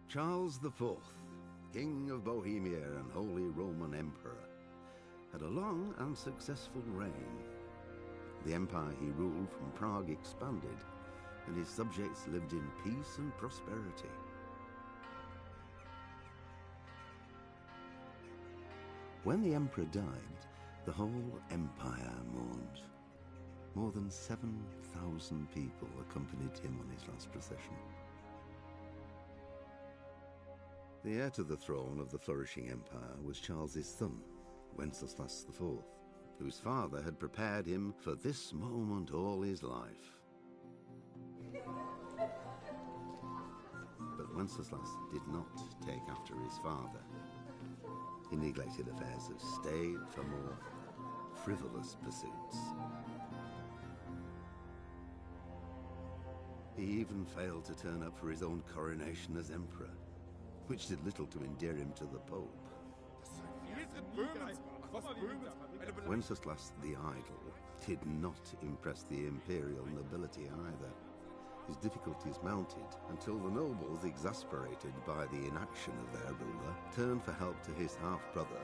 Charles IV, King of Bohemia and Holy Roman Emperor, had a long and successful reign. The empire he ruled from Prague expanded, and his subjects lived in peace and prosperity. When the emperor died, the whole empire mourned. More than 7,000 people accompanied him on his last procession. The heir to the throne of the flourishing empire was Charles's son, Wenceslas IV, whose father had prepared him for this moment all his life. But Wenceslas did not take after his father. He neglected affairs of state for more frivolous pursuits. He even failed to turn up for his own coronation as emperor, which did little to endear him to the Pope. Wenceslas the Idle did not impress the imperial nobility either. His difficulties mounted until the nobles, exasperated by the inaction of their ruler, turned for help to his half-brother,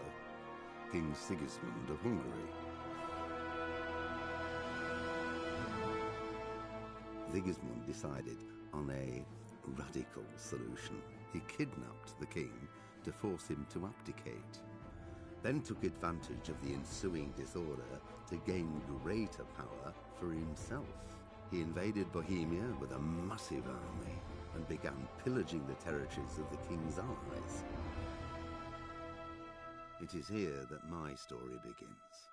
King Sigismund of Hungary. Sigismund decided on a radical solution. He kidnapped the king to force him to abdicate, then took advantage of the ensuing disorder to gain greater power for himself. He invaded Bohemia with a massive army and began pillaging the territories of the king's allies. It is here that my story begins.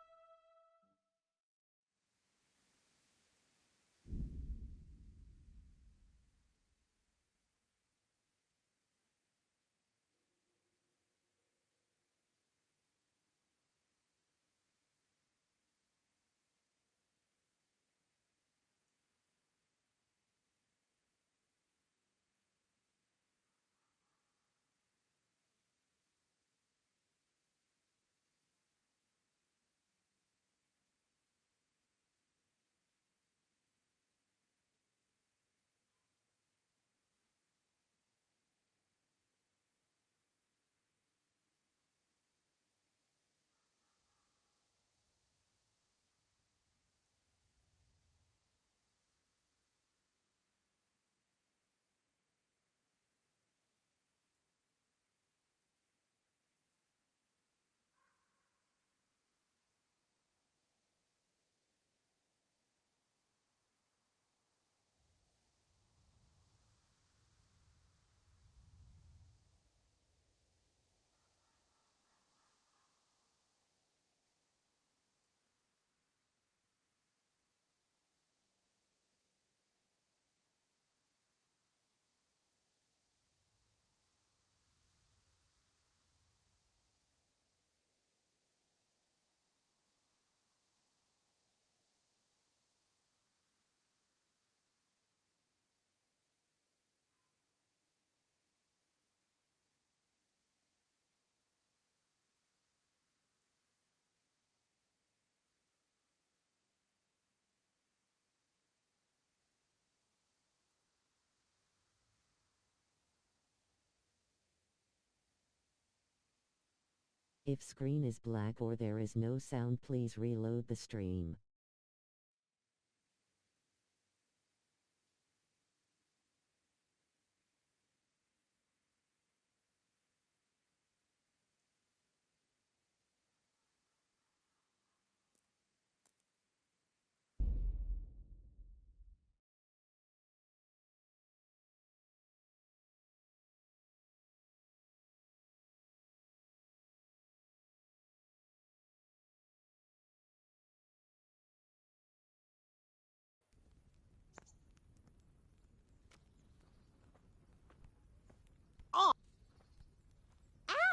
If screen is black or there is no sound, please reload the stream.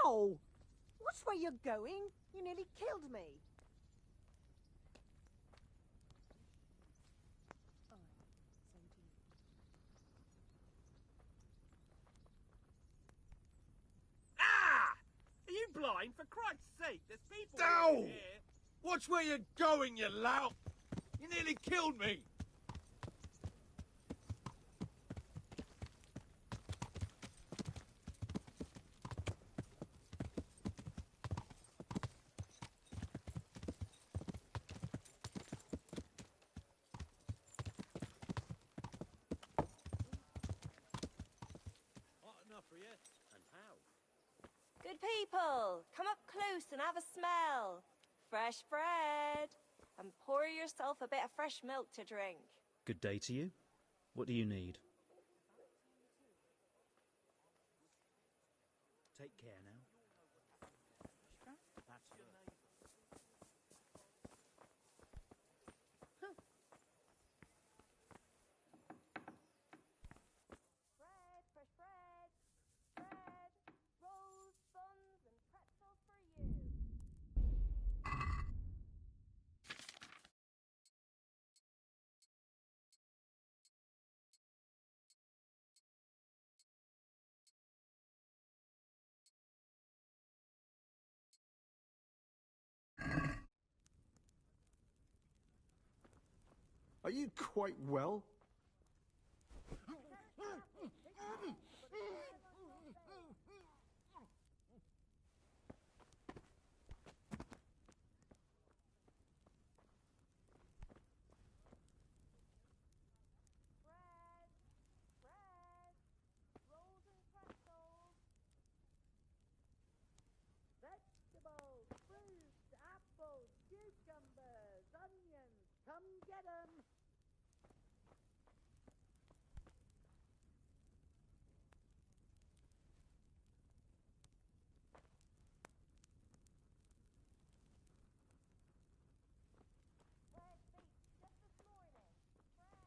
Ow! Watch where you're going. You nearly killed me. Ah! Are you blind? For Christ's sake, there's people Ow! here. Watch where you're going, you lout! You nearly killed me! Good people, come up close and have a smell. Fresh bread. And pour yourself a bit of fresh milk to drink. Good day to you. What do you need? Take care now. That's good. Bread, fresh bread. Bread, rolls, buns, and pretzels for you. Are you quite well? Bread, rolls and pretzels. Vegetables, fruits, apples, cucumbers, onions. Come get 'em. Bread baked just this morning. Bread.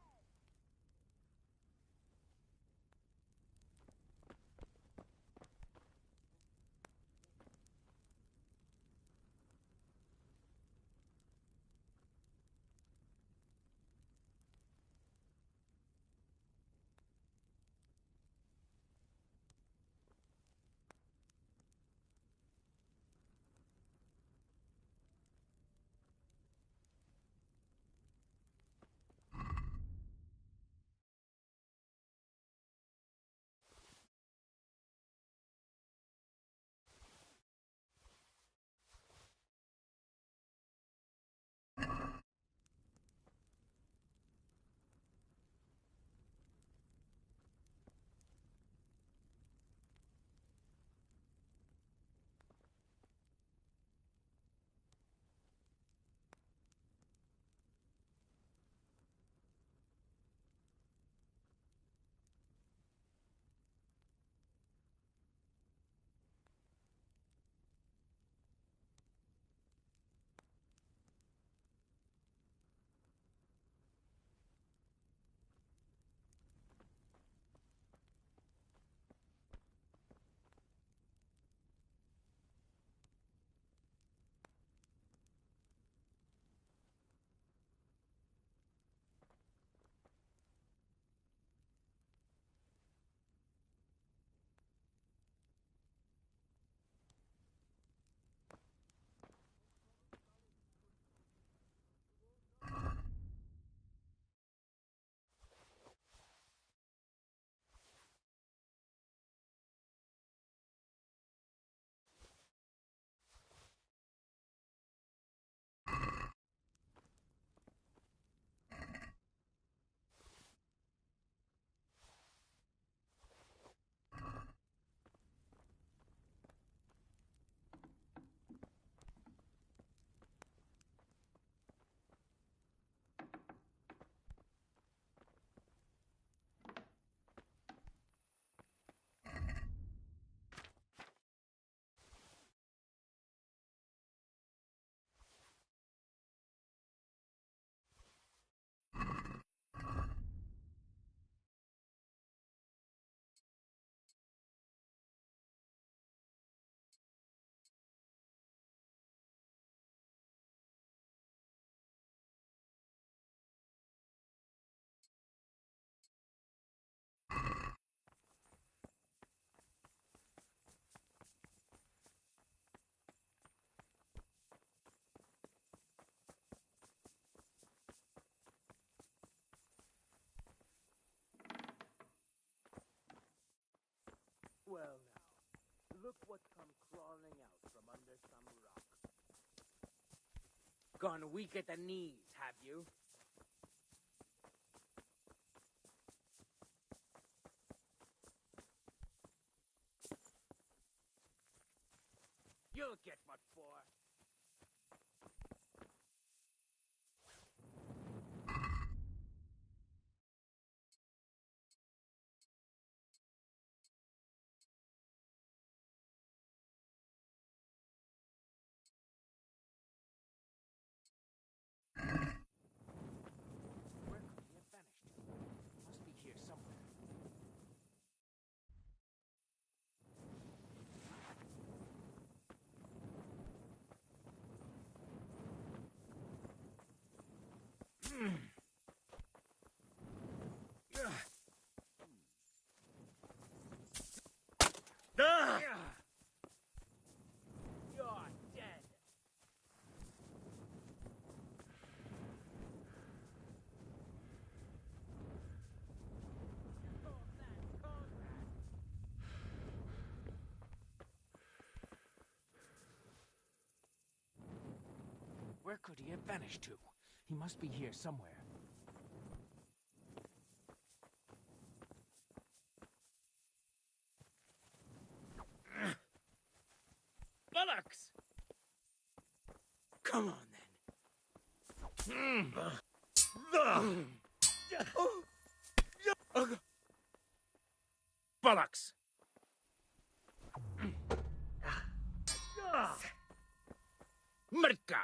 Well now, look what come crawling out from under some rock. Gone weak at the knees, have you? You'll get what for. Where could he have vanished? Must be here somewhere. You're dead. Where could he have vanished to? He must be here somewhere. Bollocks! Come on then. Bollocks! Mrka!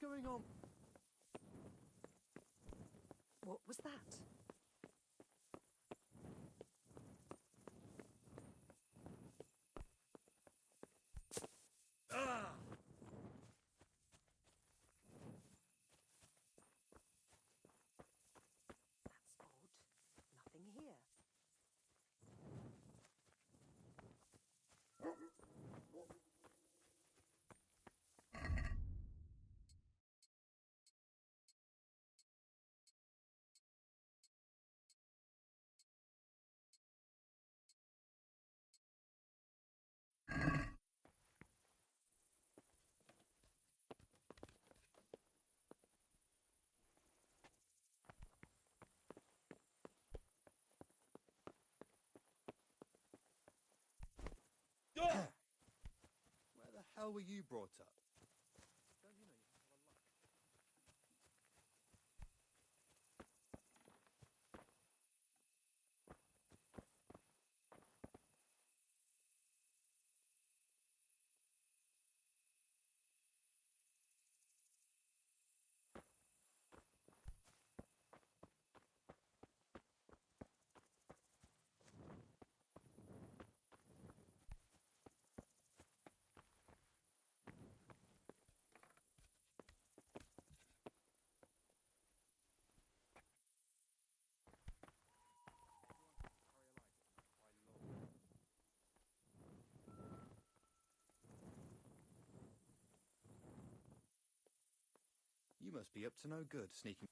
going on? What was that? Ah! That's odd. Nothing here. Ah! Where the hell were you brought up? Don't you know you have to have a look? You must be up to no good, sneaking.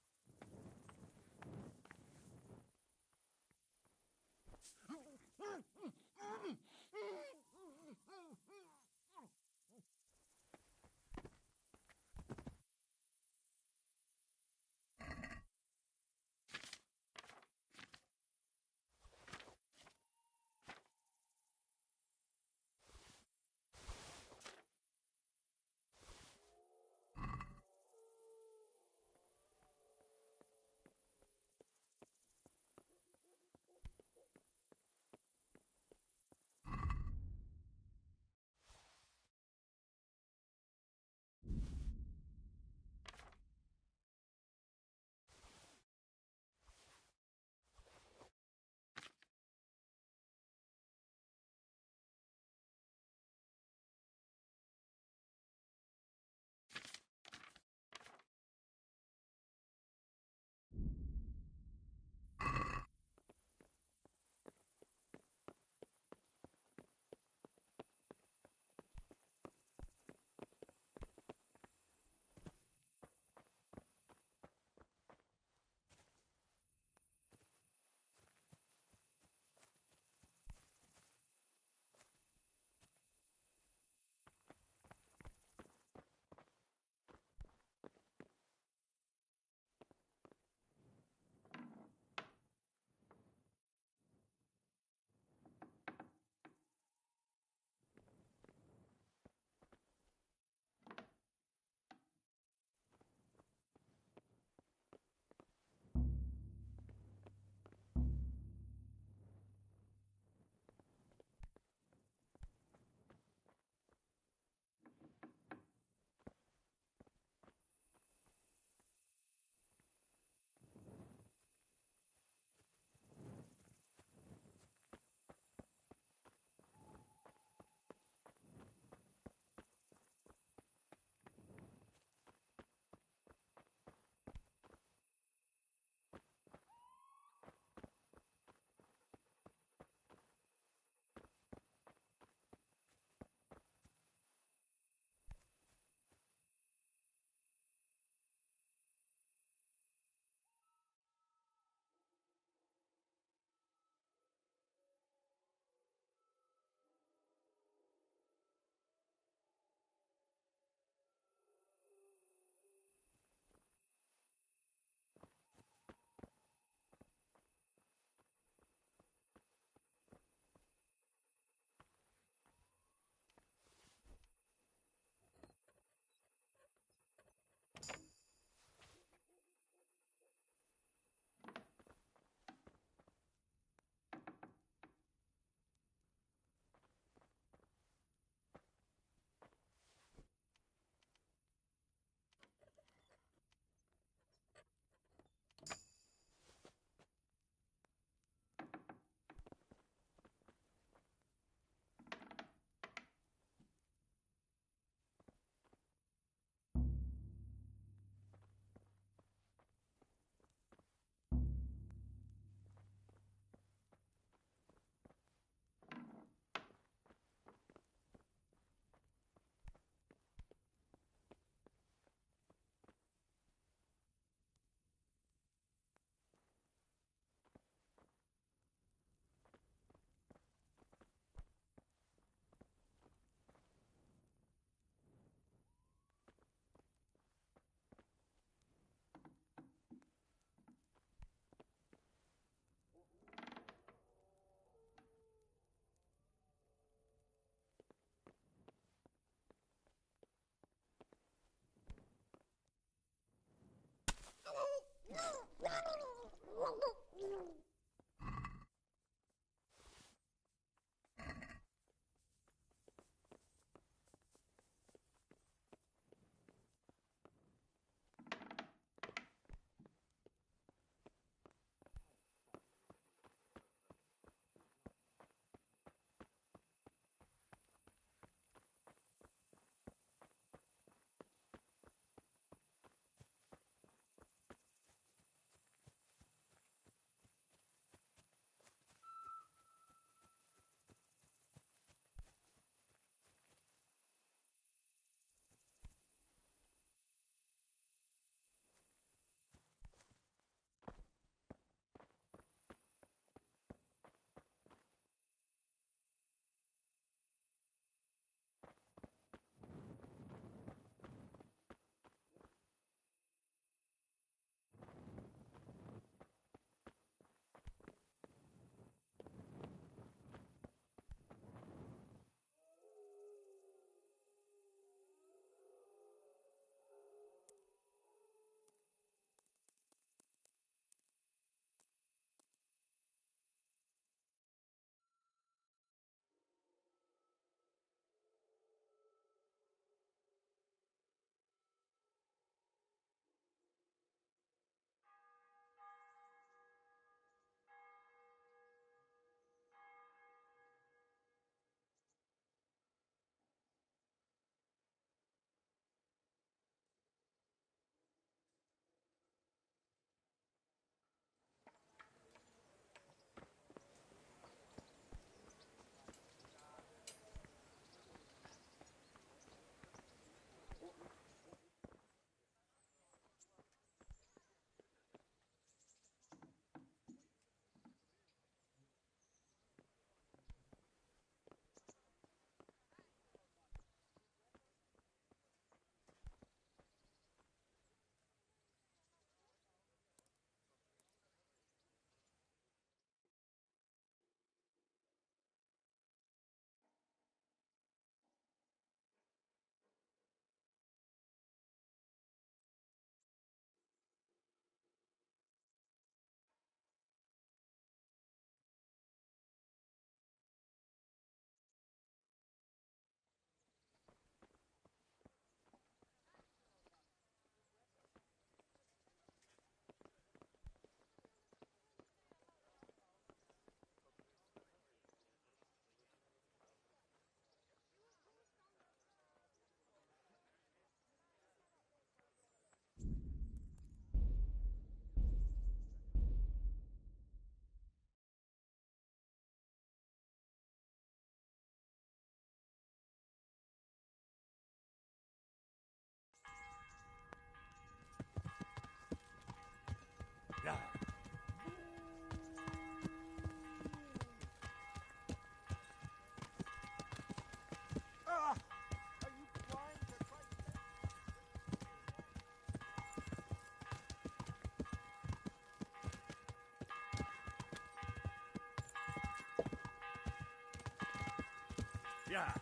Yeah.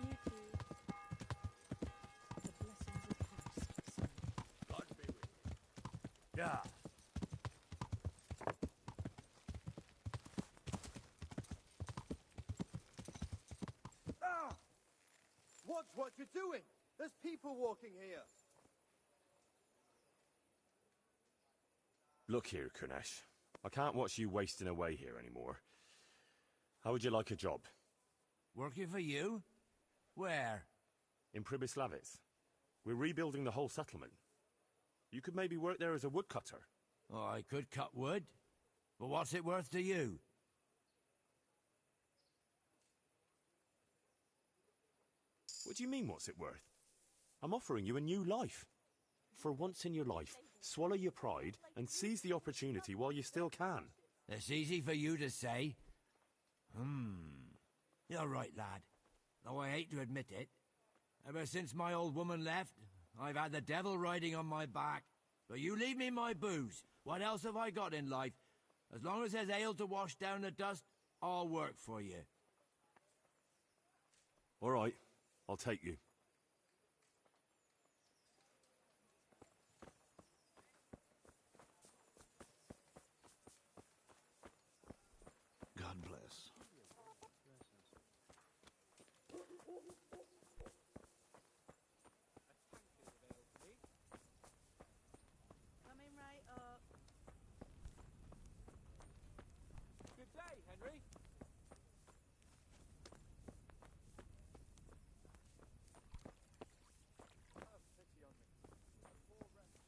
You too. The blessings of Christ, son. God be with you. Yeah. Ah! Watch what you're doing! There's people walking here! Look here, Kunesh. I can't watch you wasting away here anymore. How would you like a job? Working for you? Where? In Pribyslavitz. We're rebuilding the whole settlement. You could maybe work there as a woodcutter. Oh, I could cut wood. But what's it worth to you? What do you mean, what's it worth? I'm offering you a new life. For once in your life, swallow your pride and seize the opportunity while you still can. It's easy for you to say. You're right, lad. Though I hate to admit it. Ever since my old woman left, I've had the devil riding on my back. But you leave me my booze. What else have I got in life? As long as there's ale to wash down the dust, I'll work for you. All right, I'll take you. God bless. Coming right up. Good day, Henry. Have pity on me. A poor wretch.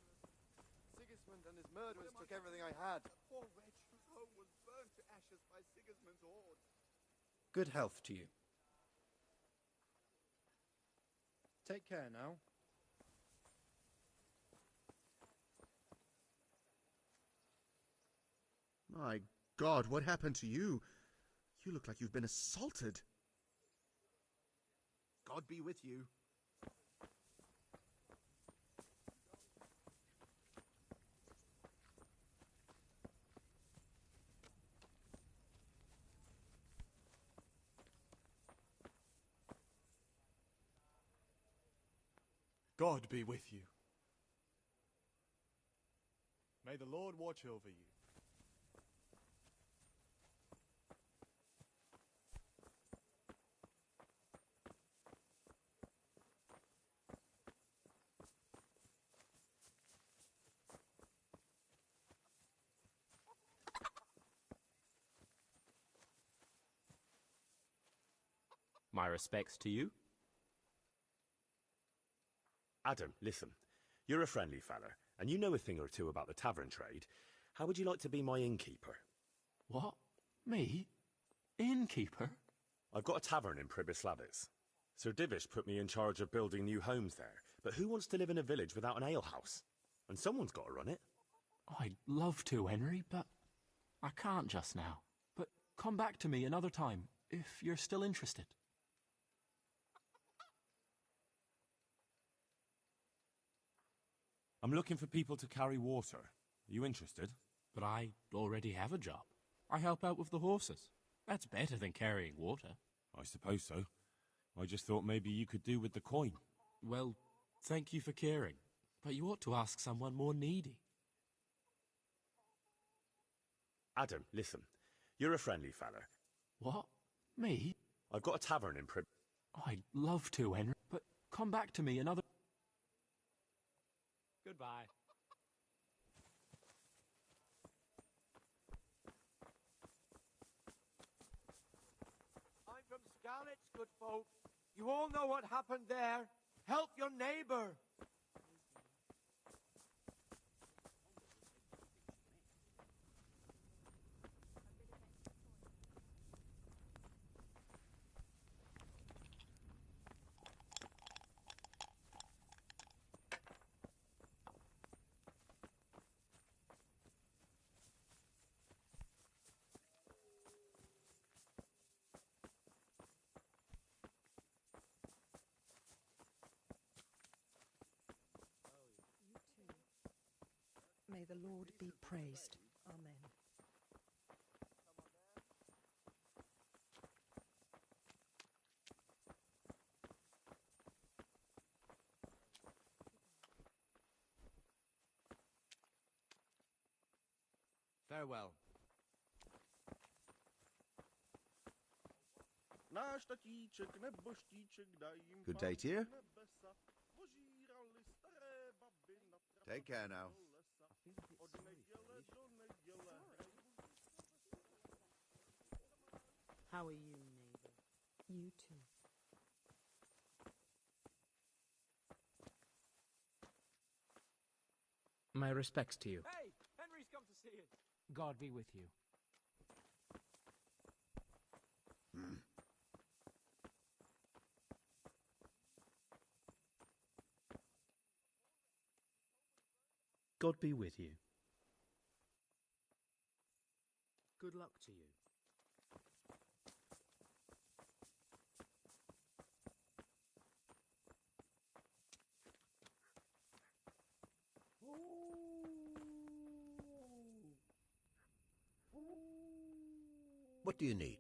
Sigismund and his murderers took everything I had. A poor wretch whose home was burned to ashes by Sigismund's horde. Good health to you. Take care now. My God, what happened to you? You look like you've been assaulted. God be with you. God be with you. May the Lord watch over you. My respects to you. Adam, listen. You're a friendly fella, and you know a thing or two about the tavern trade. How would you like to be my innkeeper? What? Me? Innkeeper? I've got a tavern in Pribyslavitz. Sir Divish put me in charge of building new homes there, but who wants to live in a village without an alehouse? And someone's got to run it. I'd love to, Henry, but I can't just now. But come back to me another time, if you're still interested. I'm looking for people to carry water. Are you interested? But I already have a job. I help out with the horses. That's better than carrying water. I suppose so. I just thought maybe you could do with the coin. Well, thank you for caring. But you ought to ask someone more needy. Adam, listen. You're a friendly fella. What? Me? I've got a tavern in I'd love to, Henry. But come back to me another... Goodbye. I'm from Skalitz, good folk. You all know what happened there. Help your neighbor. May the Lord be praised. Amen. Farewell. Good day to you. Take care now. How are you, neighbor? You too. My respects to you. Hey, Henry's come to see us. God be with you. God be with you. Good luck to you. What do you need?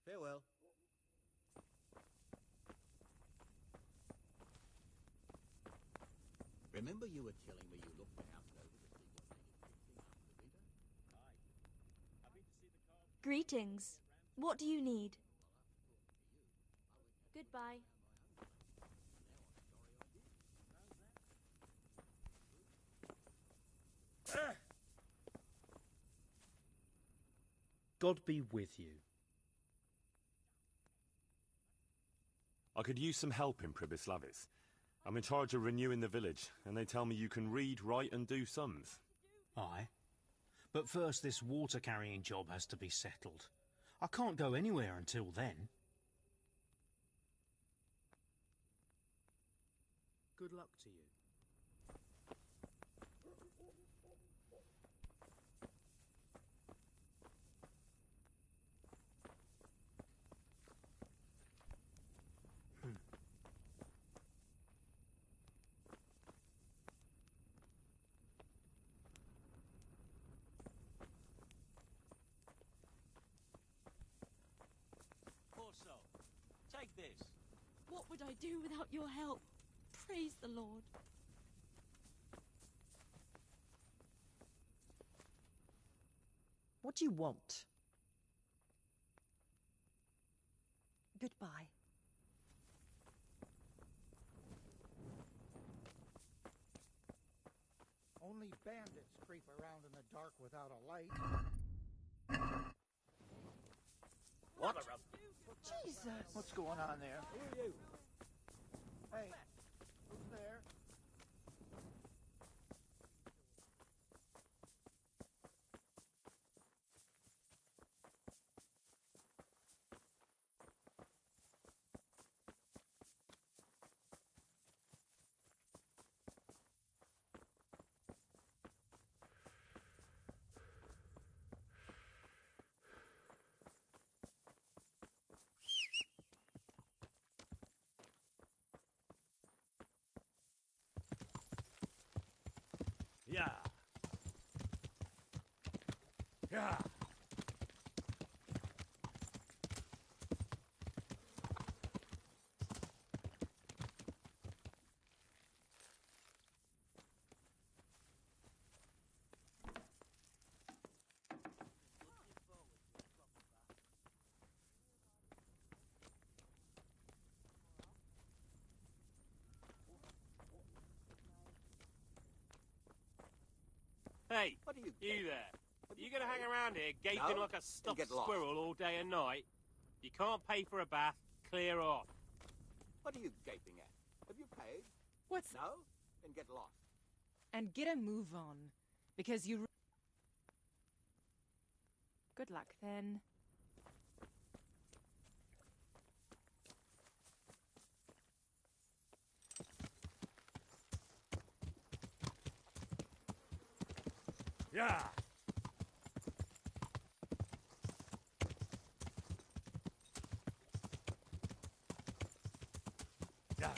Farewell. Remember you were telling me you looked the house over to see what needed fixing after the winter? Greetings. What do you need? Goodbye. God be with you. I could use some help in Pribislavis. I'm in charge of renewing the village, and they tell me you can read, write, and do sums. Aye. But first this water-carrying job has to be settled. I can't go anywhere until then. Good luck to you. Take this. What would I do without your help? Praise the Lord. What do you want? Goodbye. Only bandits creep around in the dark without a light. What? Jesus! What's going on there? Who are you? Hey, who's there? Yeah. Yeah. Hey, What are you there. You gonna hang around here gaping No, like a and stuffed get lost. squirrel all day and night? You can't pay for a bath, clear off. What are you gaping at? Have you paid? What's... No? Then get lost. And get a move on. Because you... Good luck, then. Yeah. Yeah.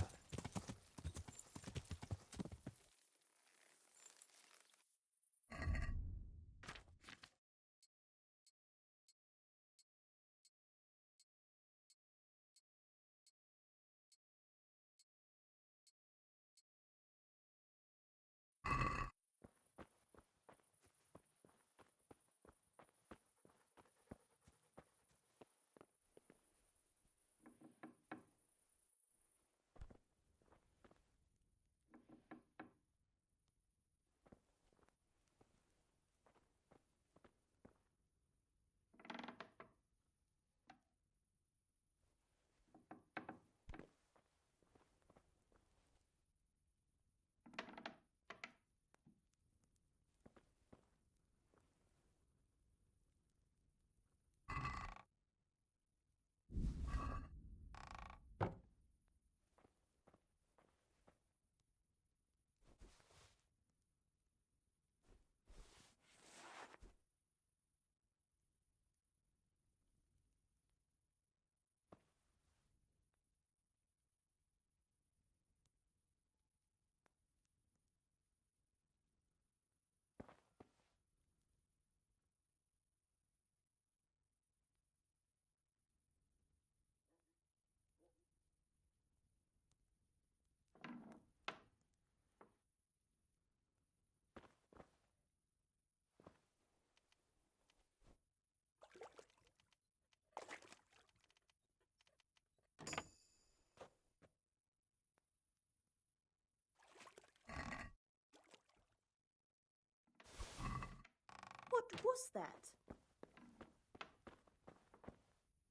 was that?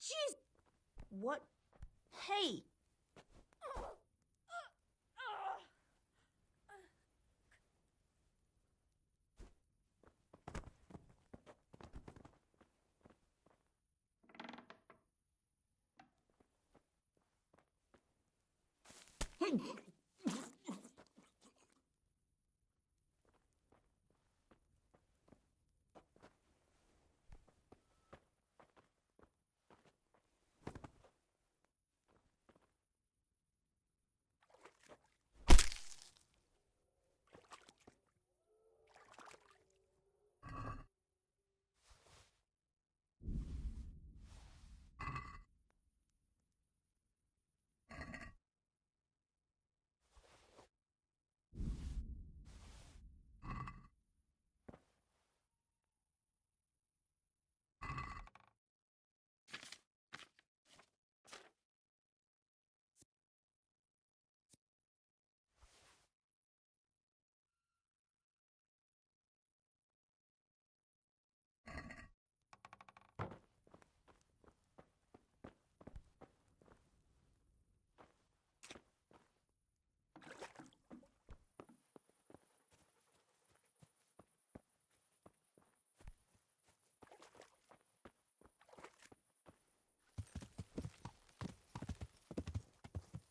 Jeez! What? Hey!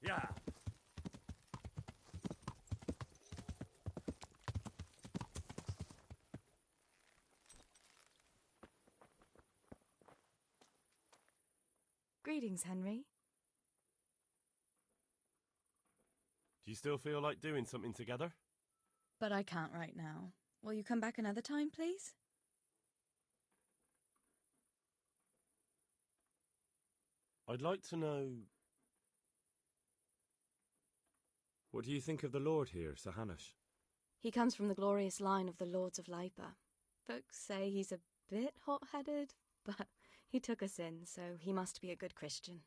Yeah. Greetings, Henry. Do you still feel like doing something together? But I can't right now. Will you come back another time, please? I'd like to know... What do you think of the Lord here, Sir Hanush? He comes from the glorious line of the Lords of Lipa. Folks say he's a bit hot-headed, but he took us in, so he must be a good Christian.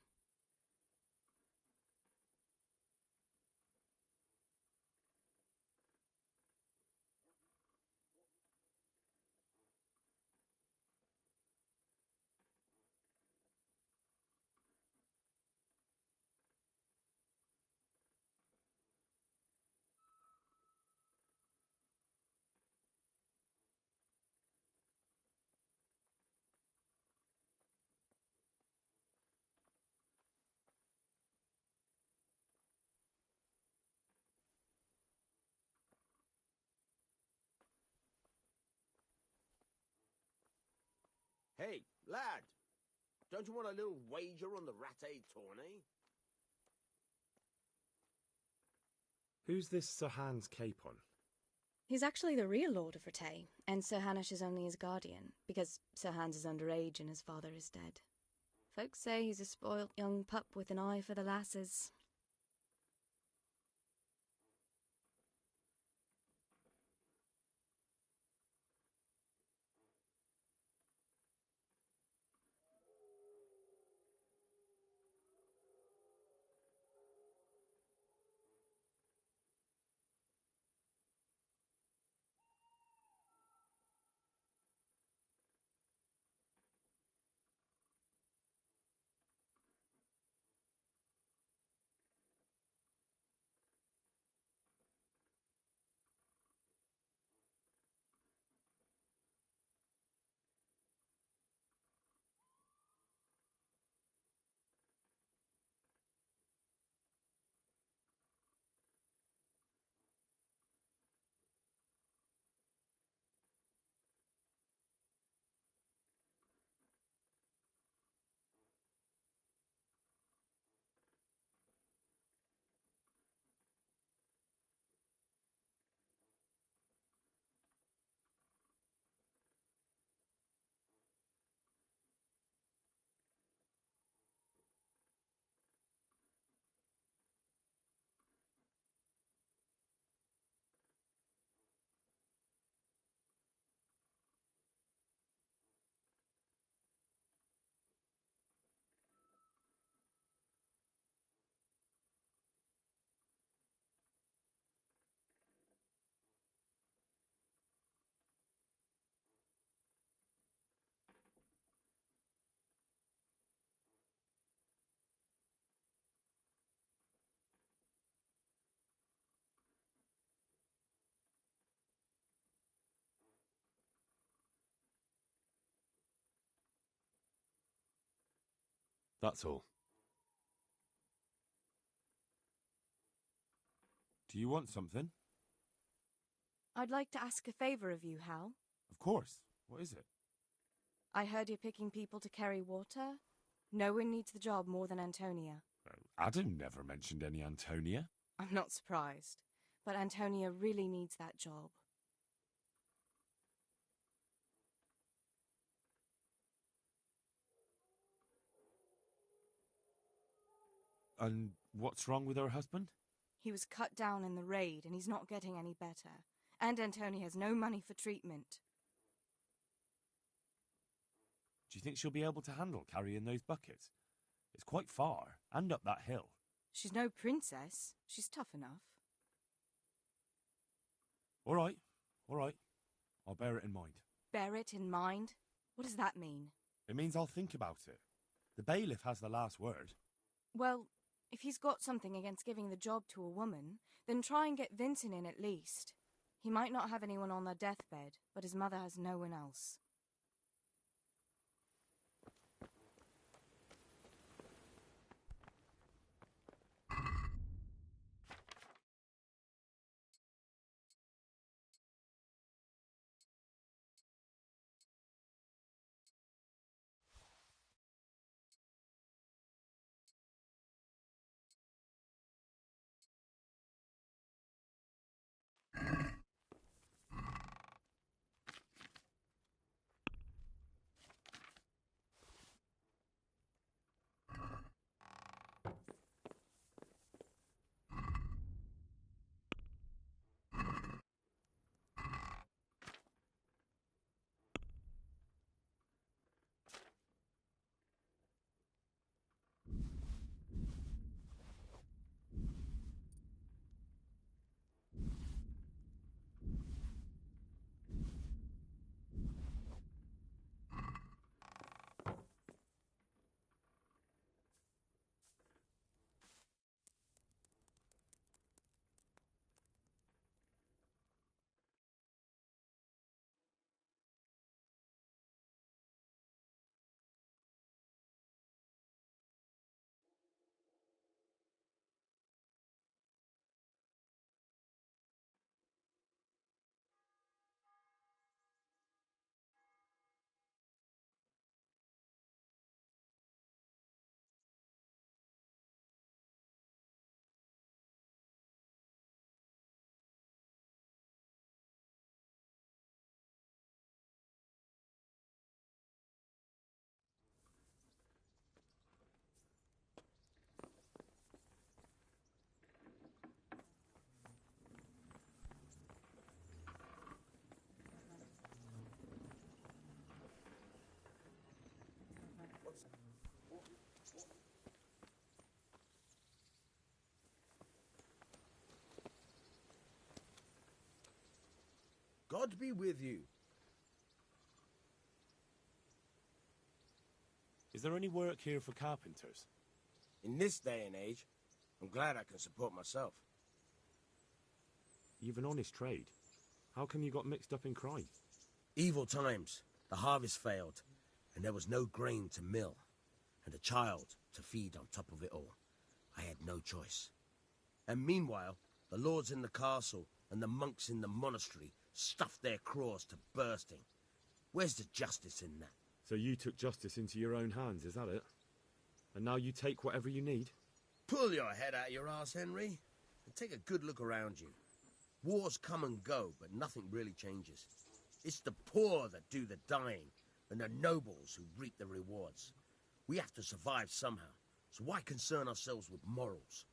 Hey, lad! Don't you want a little wager on the Rattay tourney? Who's this Sir Hans Capon? He's actually the real Lord of Rattay, and Sir Hanush is only his guardian, because Sir Hans is underage and his father is dead. Folks say he's a spoilt young pup with an eye for the lasses. That's all. Do you want something? I'd like to ask a favour of you, Hal. Of course. What is it? I heard you're picking people to carry water. No one needs the job more than Antonia. Adam never mentioned any Antonia. I'm not surprised, but Antonia really needs that job. And what's wrong with her husband? He was cut down in the raid, and he's not getting any better. And Antonia has no money for treatment. Do you think she'll be able to handle carrying those buckets? It's quite far, and up that hill. She's no princess. She's tough enough. All right. I'll bear it in mind. Bear it in mind? What does that mean? It means I'll think about it. The bailiff has the last word. Well, if he's got something against giving the job to a woman, then try and get Vincent in at least. He might not have anyone on their deathbed, but his mother has no one else. God be with you. Is there any work here for carpenters? In this day and age, I'm glad I can support myself. You've an honest trade. How come you got mixed up in crime? Evil times. The harvest failed, and there was no grain to mill, and a child to feed on top of it all. I had no choice. And meanwhile, the lords in the castle and the monks in the monastery stuffed their craws to bursting. Where's the justice in that? So you took justice into your own hands, is that it? And now you take whatever you need? Pull your head out your arse, Henry, and take a good look around you. Wars come and go, but nothing really changes. It's the poor that do the dying, and the nobles who reap the rewards. We have to survive somehow, so why concern ourselves with morals?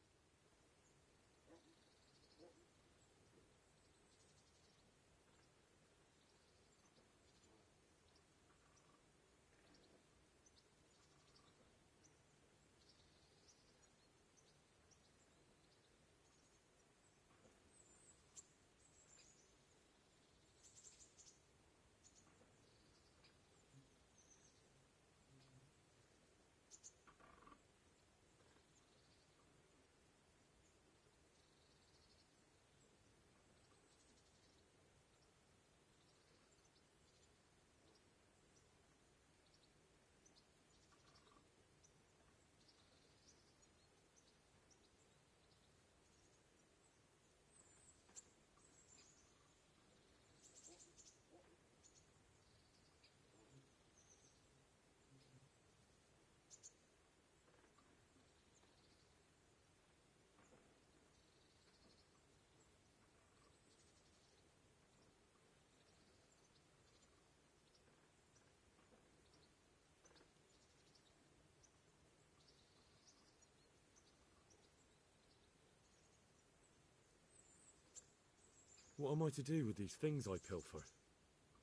What am I to do with these things I pilfer?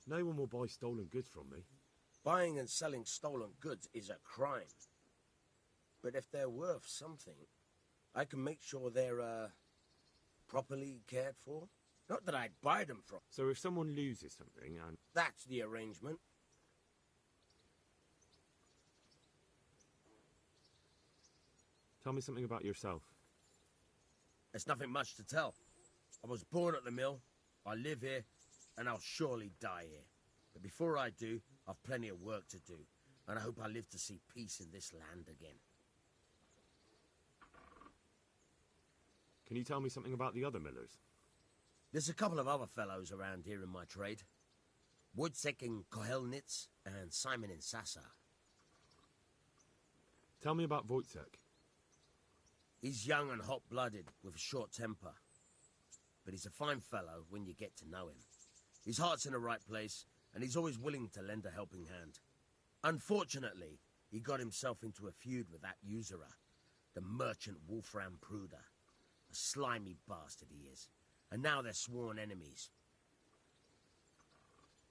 No one will buy stolen goods from me. Buying and selling stolen goods is a crime. But if they're worth something, I can make sure they're, properly cared for. Not that I'd buy them from. So if someone loses something and... That's the arrangement. Tell me something about yourself. There's nothing much to tell. I was born at the mill, I live here, and I'll surely die here. But before I do, I've plenty of work to do, and I hope I live to see peace in this land again. Can you tell me something about the other millers? There's a couple of other fellows around here in my trade. Wojciech in Kohelnitz and Simon in Sasa. Tell me about Wojciech. He's young and hot-blooded, with a short temper. But he's a fine fellow when you get to know him. His heart's in the right place, and he's always willing to lend a helping hand. Unfortunately, he got himself into a feud with that usurer, the merchant Wolfram Pruder. A slimy bastard he is. And now they're sworn enemies.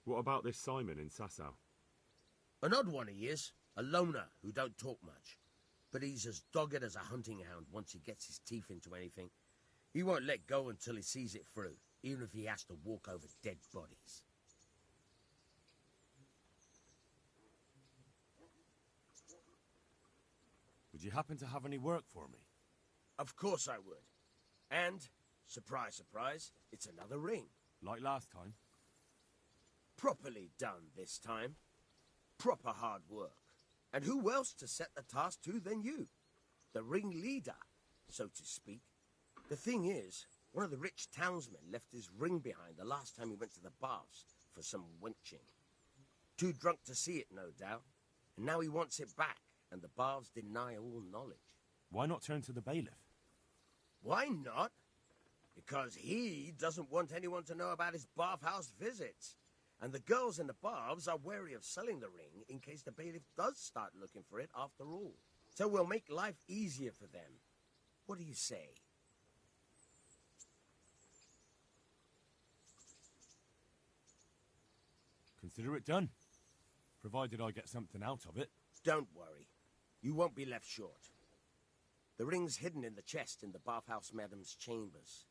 What about this Simon in Sasau? An odd one he is. A loner who don't talk much. But he's as dogged as a hunting hound once he gets his teeth into anything. He won't let go until he sees it through, even if he has to walk over dead bodies. Would you happen to have any work for me? Of course I would. And, surprise, surprise, it's another ring. Like last time? Properly done this time. Proper hard work. And who else to set the task to than you? The ringleader, so to speak. The thing is, one of the rich townsmen left his ring behind the last time he went to the baths for some wenching. Too drunk to see it, no doubt. And now he wants it back, and the baths deny all knowledge. Why not turn to the bailiff? Why not? Because he doesn't want anyone to know about his bathhouse visits. And the girls in the baths are wary of selling the ring in case the bailiff does start looking for it after all. So we'll make life easier for them. What do you say? Consider it done. Provided I get something out of it. Don't worry. You won't be left short. The ring's hidden in the chest in the bathhouse madam's chambers.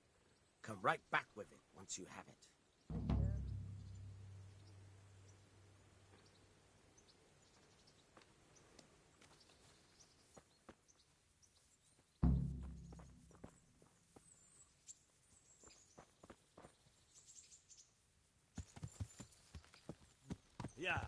Come right back with it once you have it. Yeah.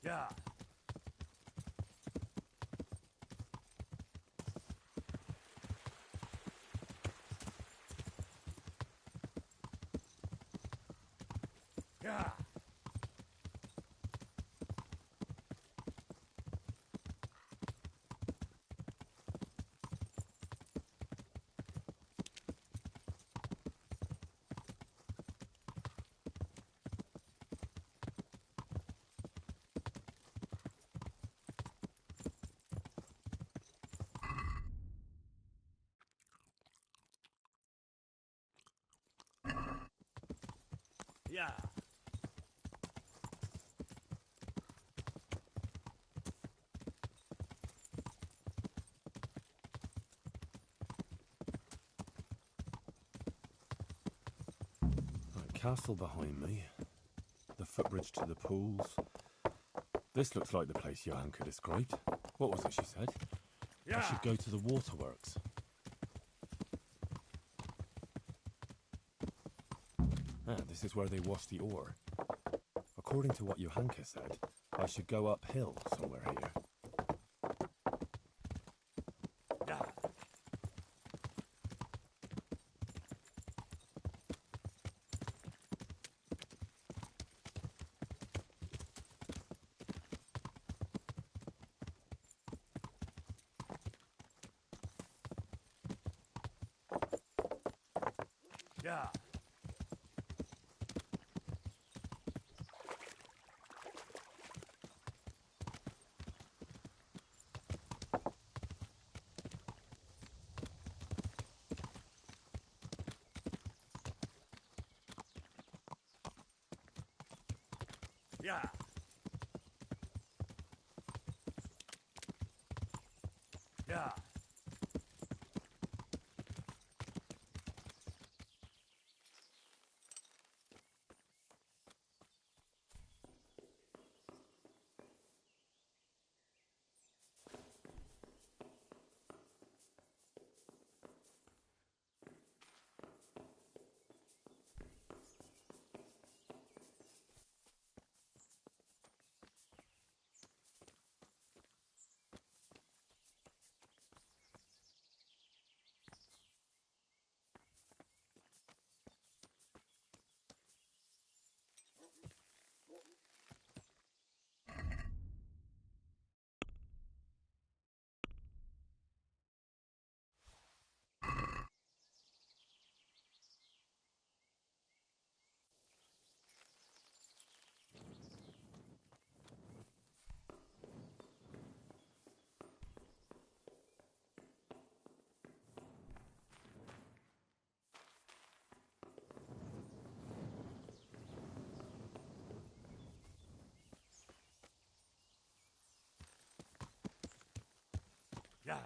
Yeah. Yeah. Yeah. Right, castle behind me. The footbridge to the pools. This looks like the place Johanka described. What was it she said? Yeah. I should go to the waterworks. Ah, this is where they wash the ore. According to what Johanka said, I should go uphill somewhere here. Yeah. Yeah. Yeah. Yeah. Yeah.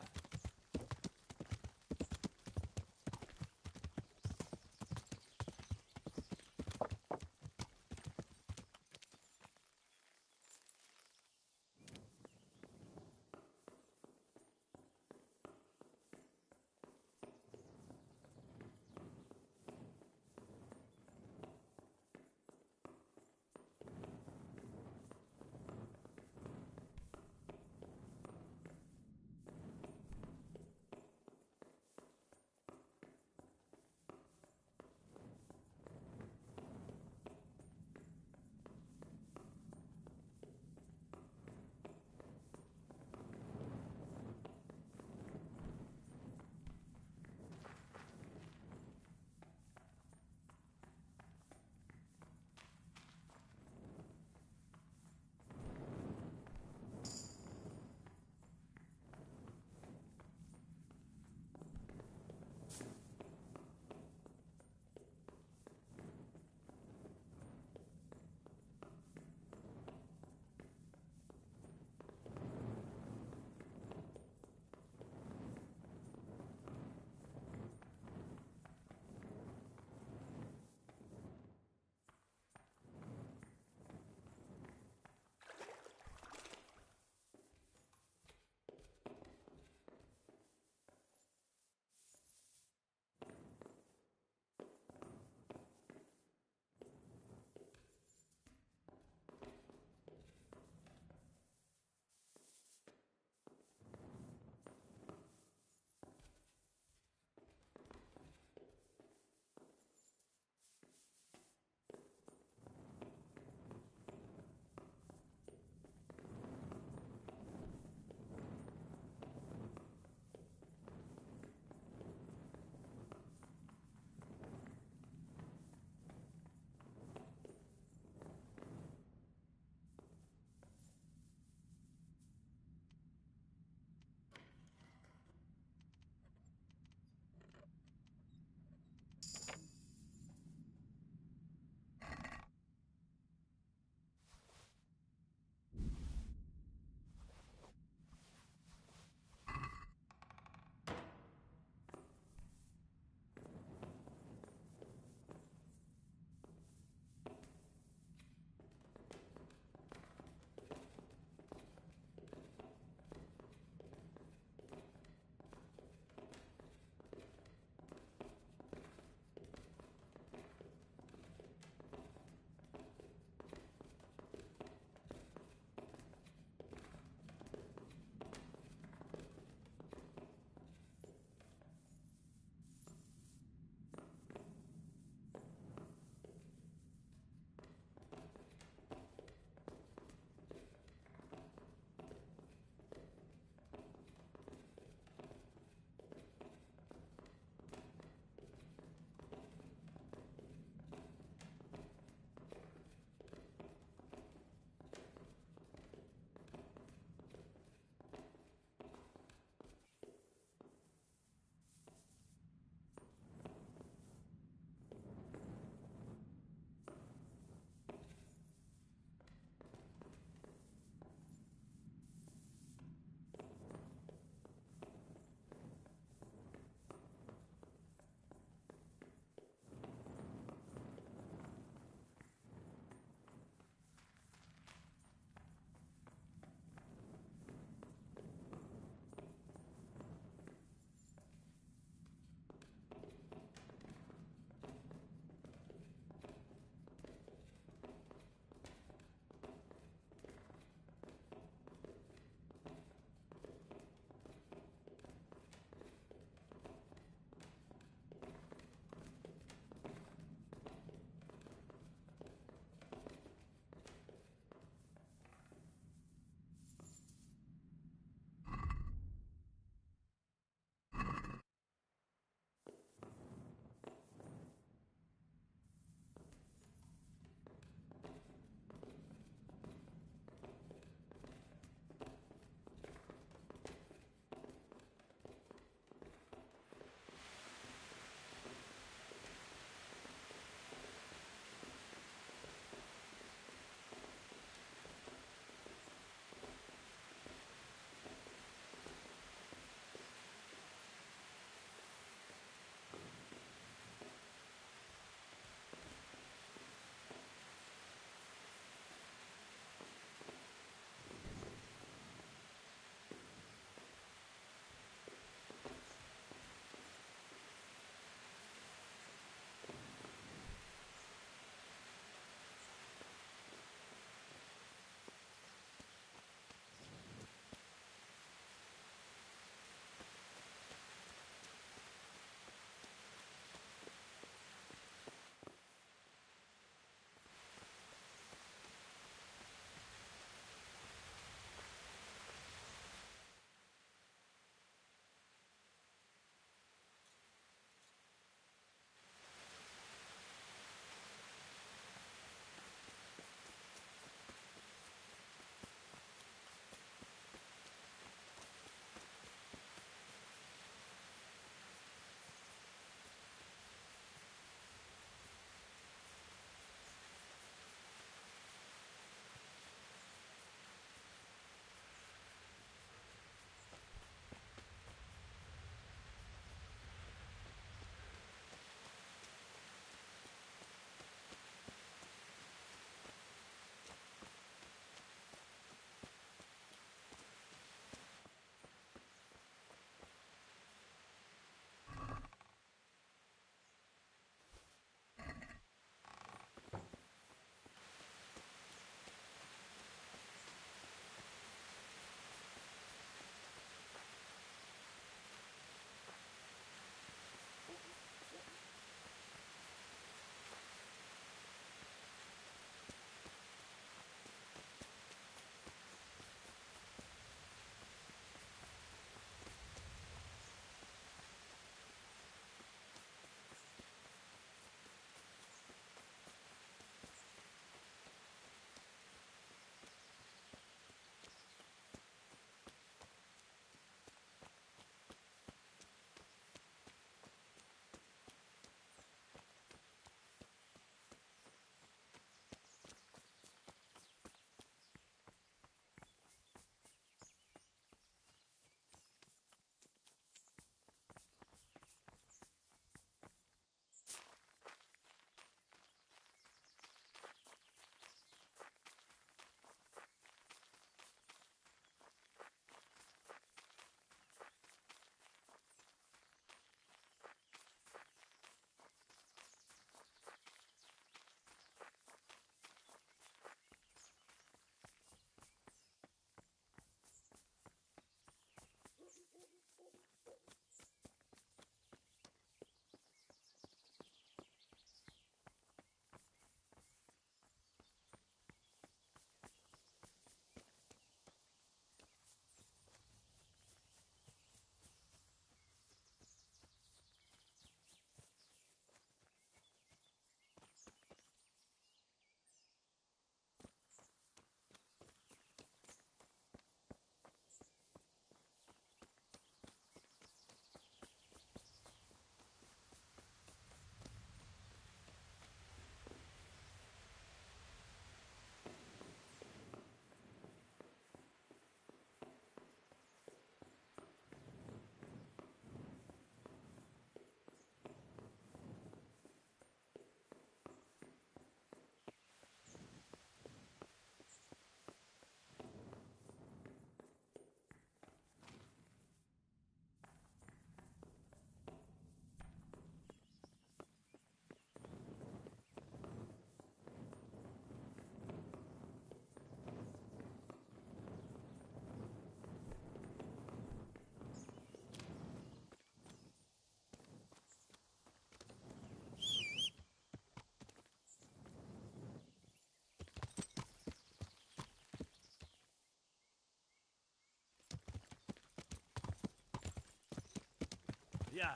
Yeah.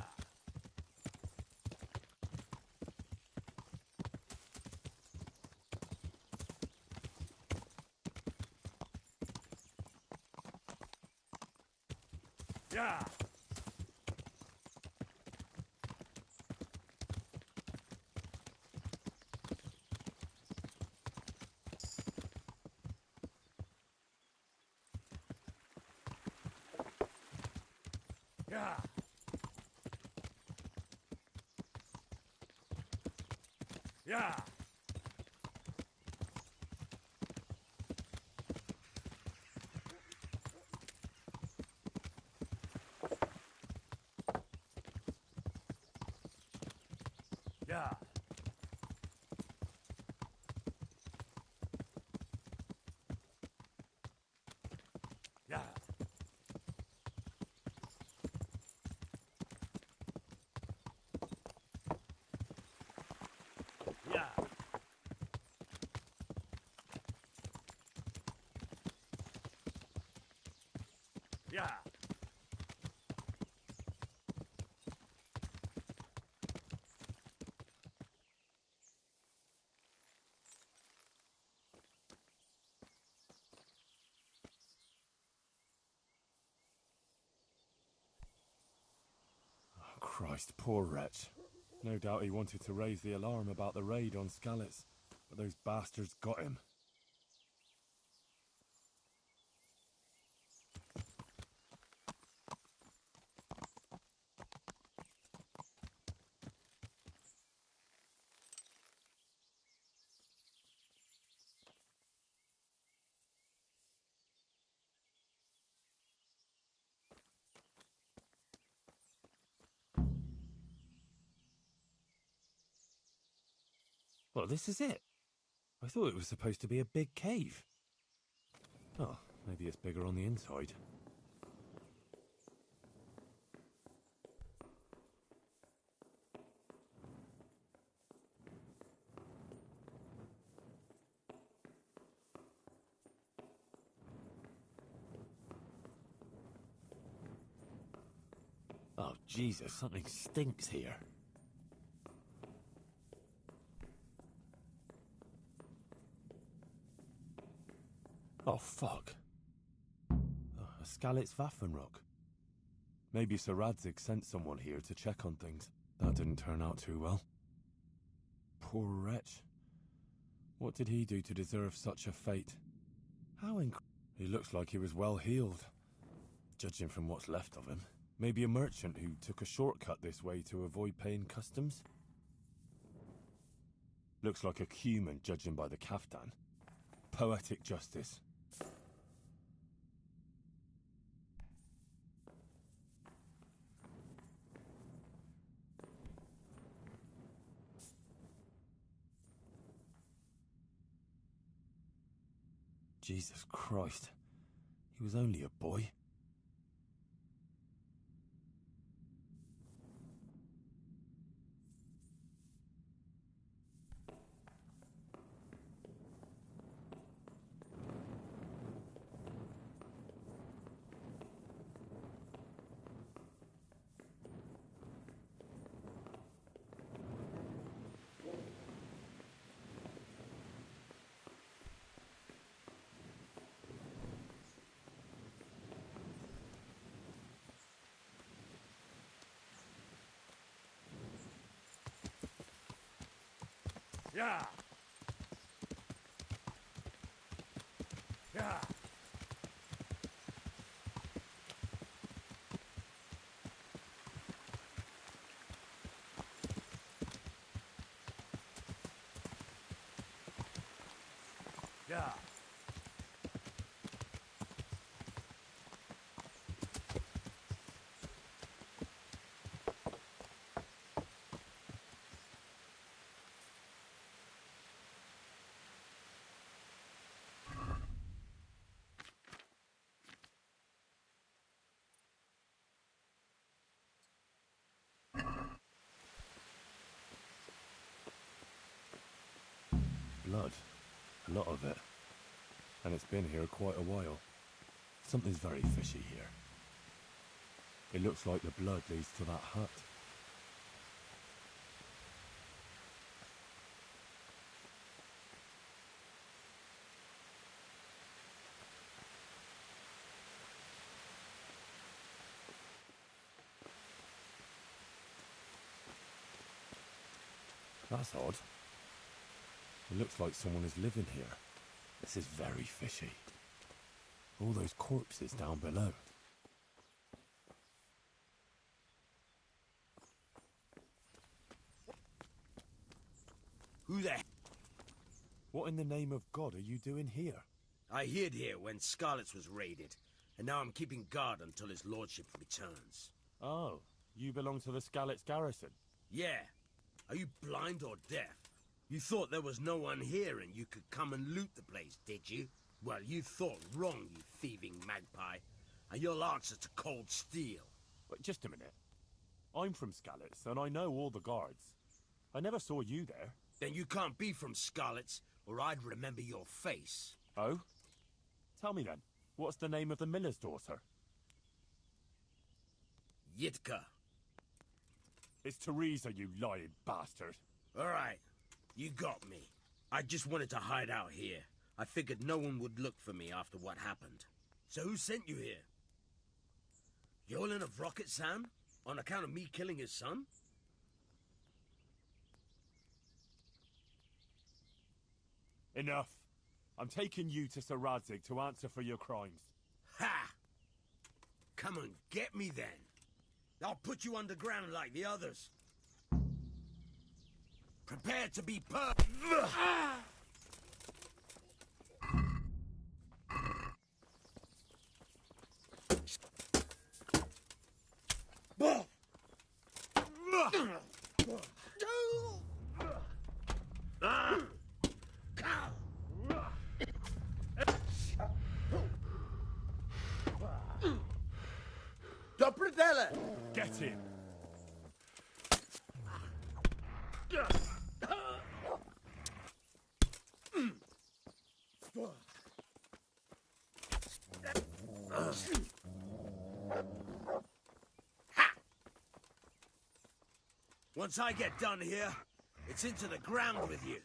Yeah. Yeah. Yeah. Yeah. Yeah. Yeah. Yeah. Oh, Christ, poor wretch. No doubt he wanted to raise the alarm about the raid on Skalitz, but those bastards got him. Well, this is it. I thought it was supposed to be a big cave. Oh, maybe it's bigger on the inside. Oh, Jesus, something stinks here. Oh, fuck. Oh, a Skalitz Waffenrock. Maybe Sir Radzig sent someone here to check on things. That didn't turn out too well. Poor wretch. What did he do to deserve such a fate? He looks like he was well healed, judging from what's left of him. Maybe a merchant who took a shortcut this way to avoid paying customs? Looks like a human, judging by the kaftan. Poetic justice. Jesus Christ. He was only a boy. Yeah. Yeah. Yeah. Blood. A lot of it. And it's been here quite a while. Something's very fishy here. It looks like the blood leads to that hut. That's odd. It looks like someone is living here. This is very fishy. All those corpses down below. Who the... What in the name of God are you doing here? I hid here when Scarlet's was raided, and now I'm keeping guard until his lordship returns. Oh, you belong to the Skalitz garrison? Yeah. Are you blind or deaf? You thought there was no one here and you could come and loot the place, did you? Well, you thought wrong, you thieving magpie. And you'll answer to cold steel. But just a minute. I'm from Skalitz, and I know all the guards. I never saw you there. Then you can't be from Scarlet's, or I'd remember your face. Oh? Tell me then, what's the name of the miller's daughter? Yitka. It's Teresa, you lying bastard. All right, you got me. I just wanted to hide out here. I figured no one would look for me after what happened. So who sent you here? Yolan of Rocket Sam? On account of me killing his son? Enough. I'm taking you to Sir Radzig to answer for your crimes. Ha! Come and get me then. I'll put you underground like the others. Prepare to be Get him! Once I get done here, it's into the ground with you.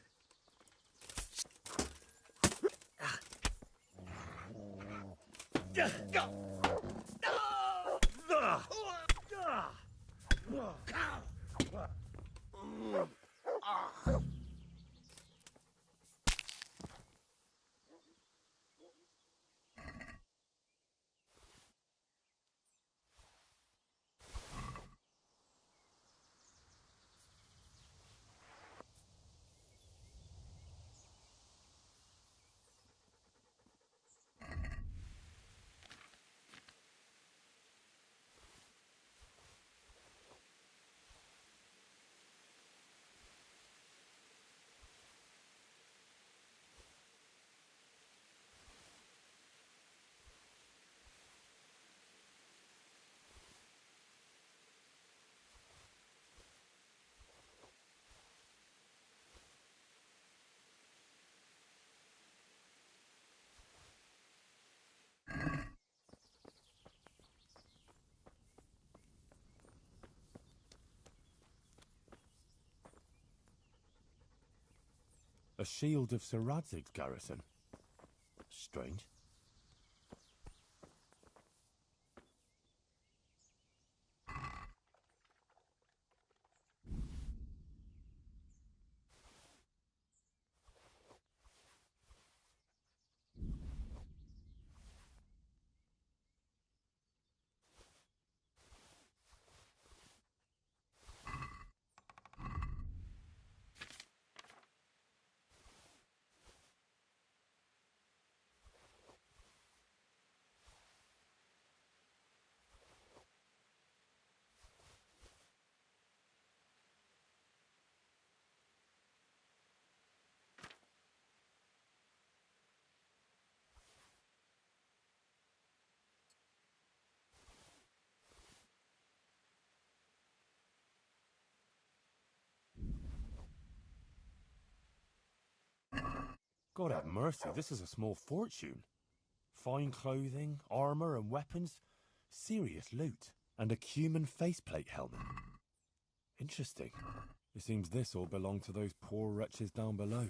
A shield of Sir Radzig's garrison. Strange. God have mercy, this is a small fortune. Fine clothing, armour and weapons. Serious loot. And a cumin faceplate helmet. Interesting. It seems this all belonged to those poor wretches down below.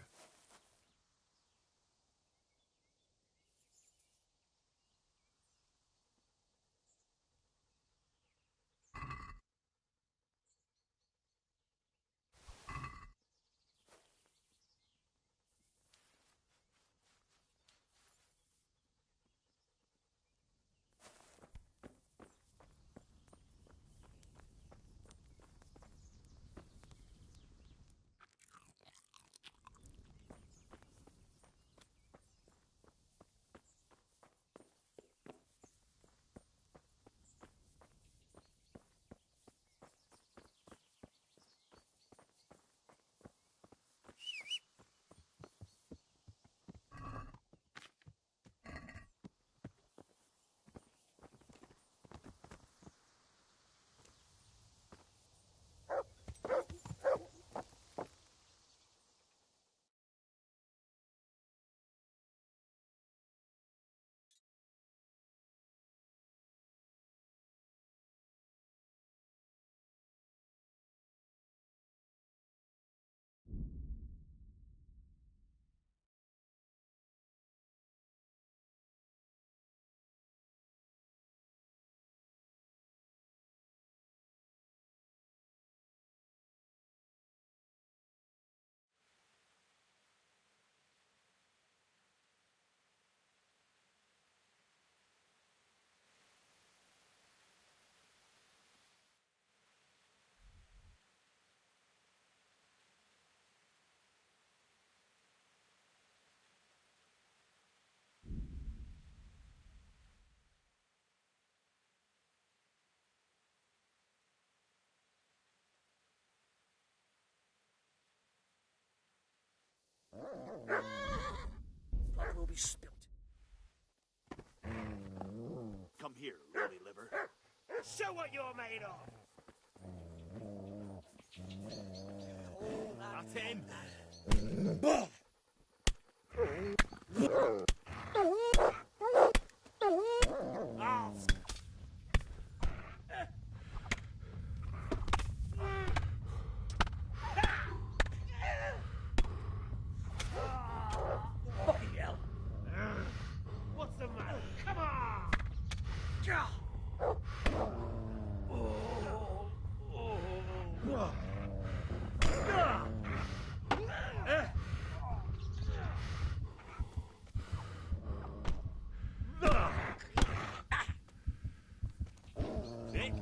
Blood will be spilt. Come here, lolly liver. Show what you're made of! That's him! Ah. Fucking hell. What's the matter? Come on! Vic?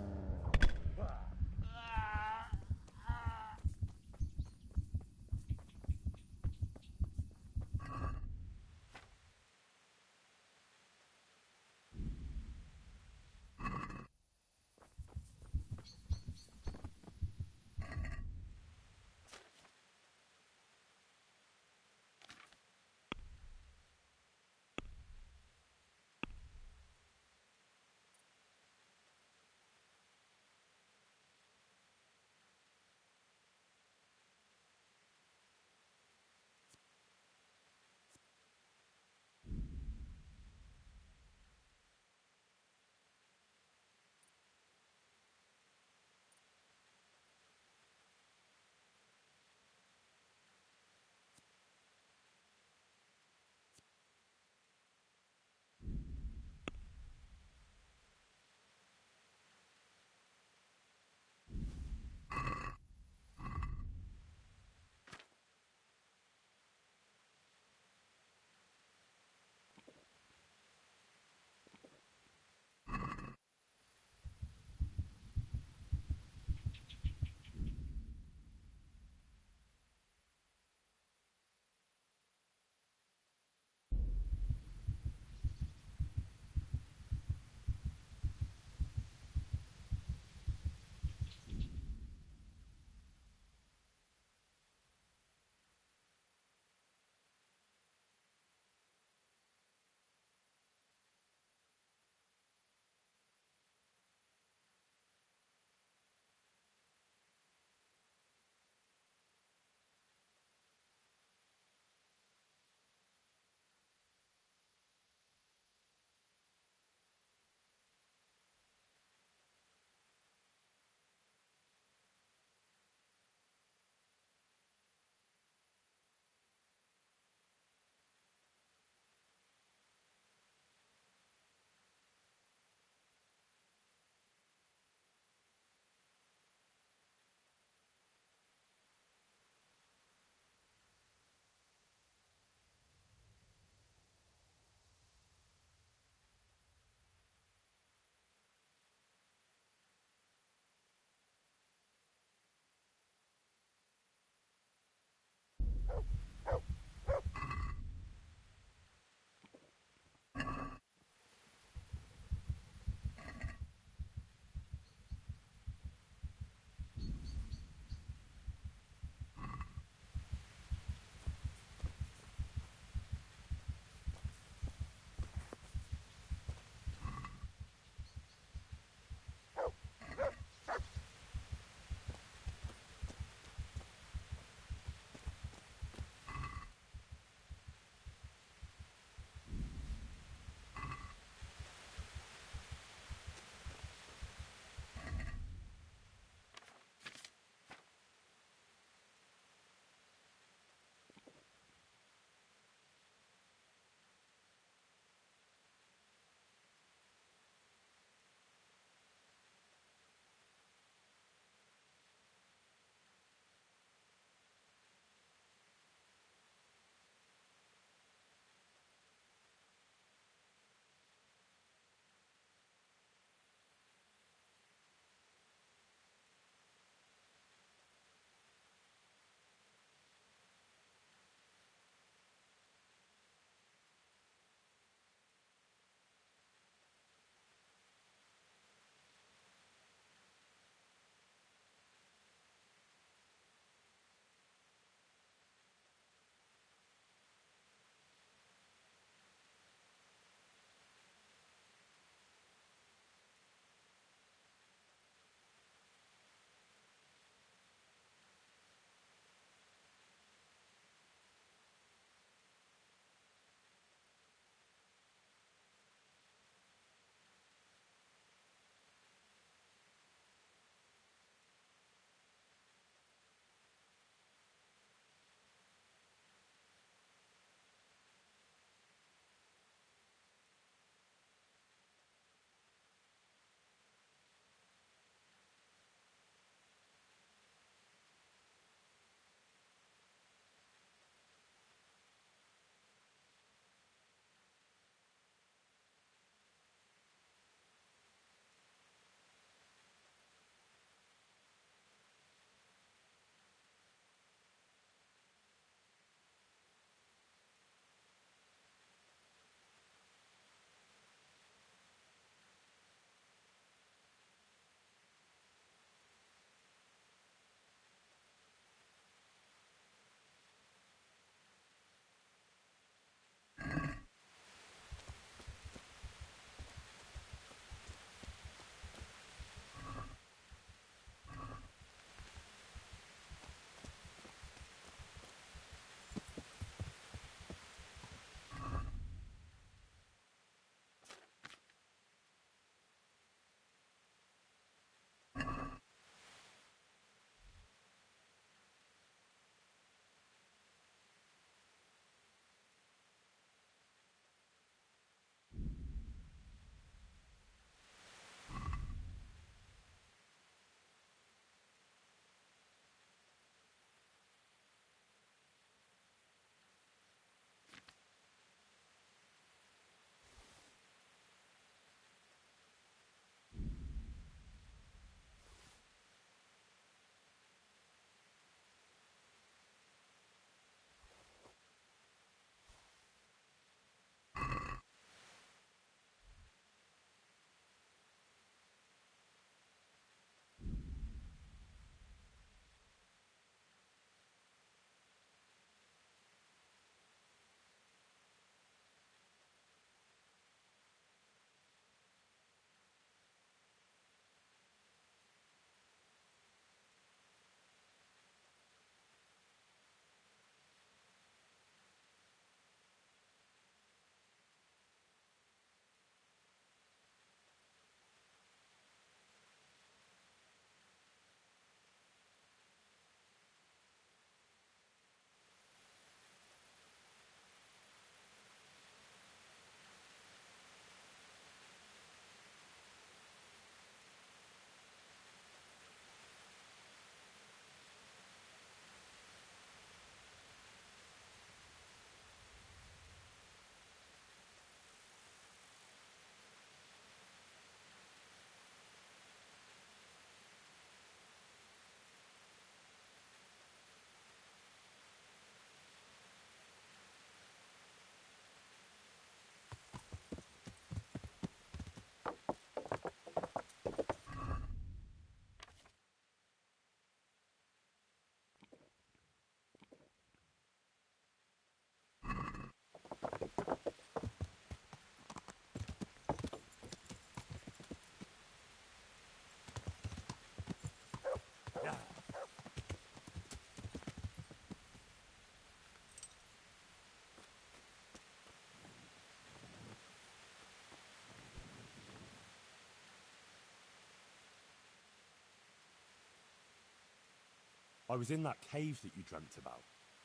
I was in that cave that you dreamt about.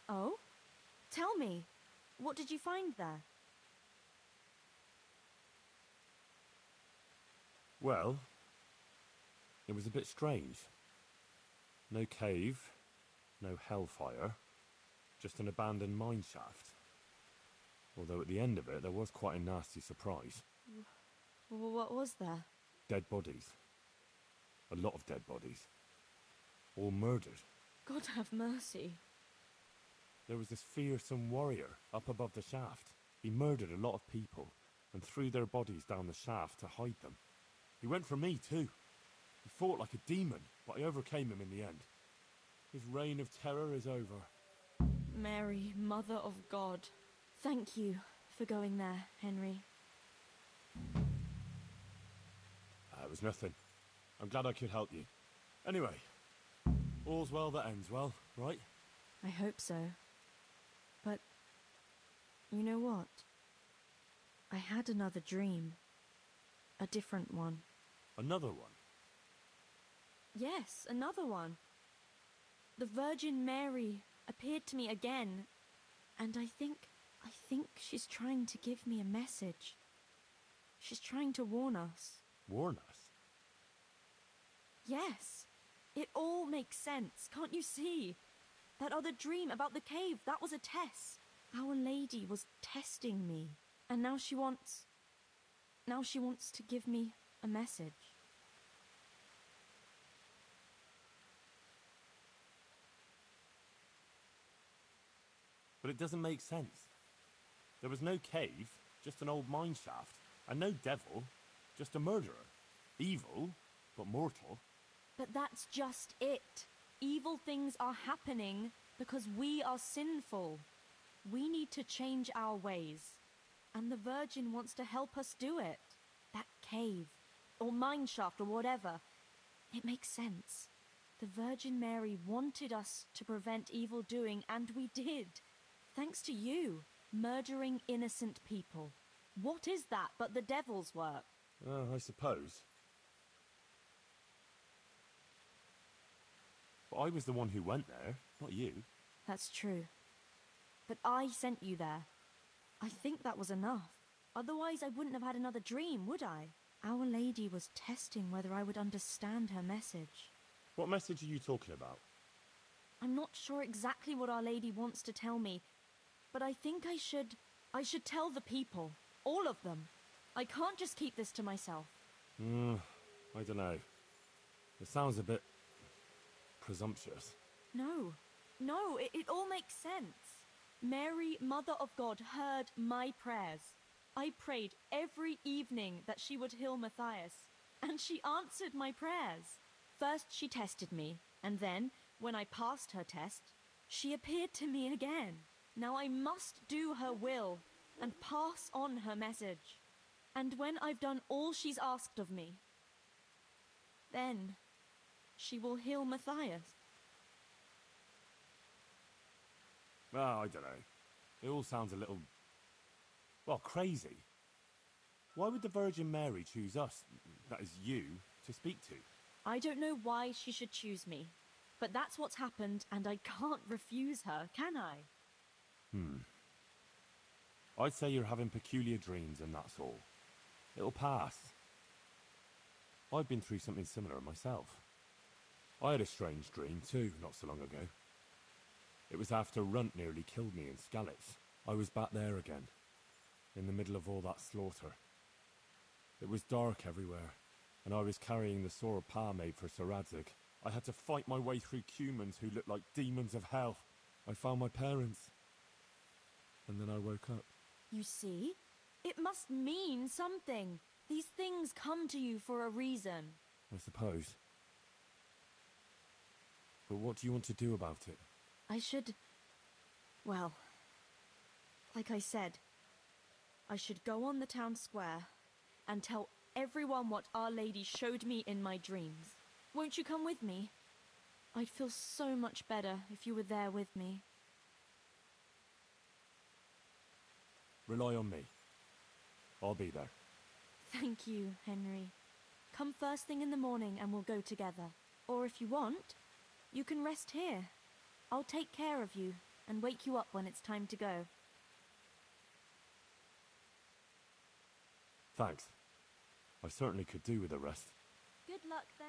Oh? Tell me, what did you find there? Well, it was a bit strange. No cave, no hellfire, just an abandoned mine shaft. Although at the end of it, there was quite a nasty surprise. What was there? Dead bodies. A lot of dead bodies. All murdered. God have mercy. There was this fearsome warrior up above the shaft. He murdered a lot of people and threw their bodies down the shaft to hide them. He went for me too. He fought like a demon, but I overcame him in the end. His reign of terror is over. Mary, Mother of God, thank you for going there, Henry. It was nothing. I'm glad I could help you. Anyway, all's well that ends well, right? I hope so. But, you know what? I had another dream. A different one. Another one? Yes, another one. The Virgin Mary appeared to me again, and I think she's trying to give me a message. She's trying to warn us. Warn us? Yes. It all makes sense, can't you see? That other dream about the cave, that was a test. Our Lady was testing me, and now she wants to give me a message. But it doesn't make sense. There was no cave, just an old mine shaft, and no devil, just a murderer. Evil, but mortal. But that's just it. Evil things are happening because we are sinful. We need to change our ways. And the Virgin wants to help us do it. That cave, or mine shaft, or whatever. It makes sense. The Virgin Mary wanted us to prevent evil doing, and we did. Thanks to you, murdering innocent people. What is that but the devil's work? I suppose. But I was the one who went there, not you. That's true. But I sent you there. I think that was enough. Otherwise I wouldn't have had another dream, would I? Our Lady was testing whether I would understand her message. What message are you talking about? I'm not sure exactly what Our Lady wants to tell me, but I think I should tell the people. All of them. I can't just keep this to myself. I don't know. It sounds a bit presumptuous. No, it all makes sense. Mary, Mother of God, heard my prayers. I prayed every evening that she would heal Matthias, and she answered my prayers. First she tested me, and then, when I passed her test, she appeared to me again. Now I must do her will and pass on her message. And when I've done all she's asked of me, then she will heal Matthias. Well, I don't know. It all sounds a little, well, crazy. Why would the Virgin Mary choose us, that is you, to speak to? I don't know why she should choose me, but that's what's happened and I can't refuse her, can I? I'd say you're having peculiar dreams and that's all. It'll pass. I've been through something similar myself. I had a strange dream too, not so long ago. It was after Runt nearly killed me in Skalitz. I was back there again, in the middle of all that slaughter. It was dark everywhere, and I was carrying the sword Pa made for Sir Radzig. I had to fight my way through humans who looked like demons of hell. I found my parents, and then I woke up. You see? It must mean something. These things come to you for a reason. I suppose. But what do you want to do about it? Well, like I said, I should go on the town square and tell everyone what Our Lady showed me in my dreams. Won't you come with me? I'd feel so much better if you were there with me. Rely on me. I'll be there. Thank you, Henry. Come first thing in the morning and we'll go together. Or if you want, You can rest here. I'll take care of you and wake you up when it's time to go. Thanks. I certainly could do with a rest. Good luck then.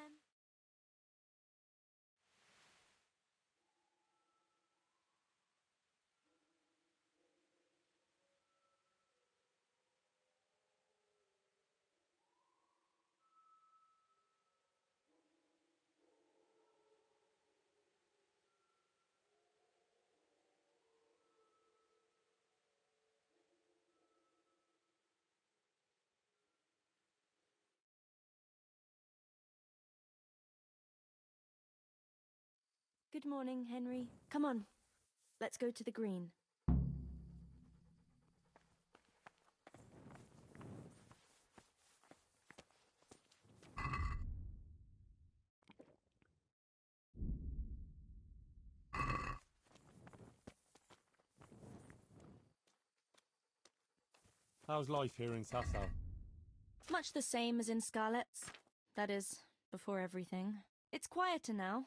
Good morning, Henry. Come on. Let's go to the green. How's life here in Sasau? Much the same as in Scarlet's. That is, before everything. It's quieter now.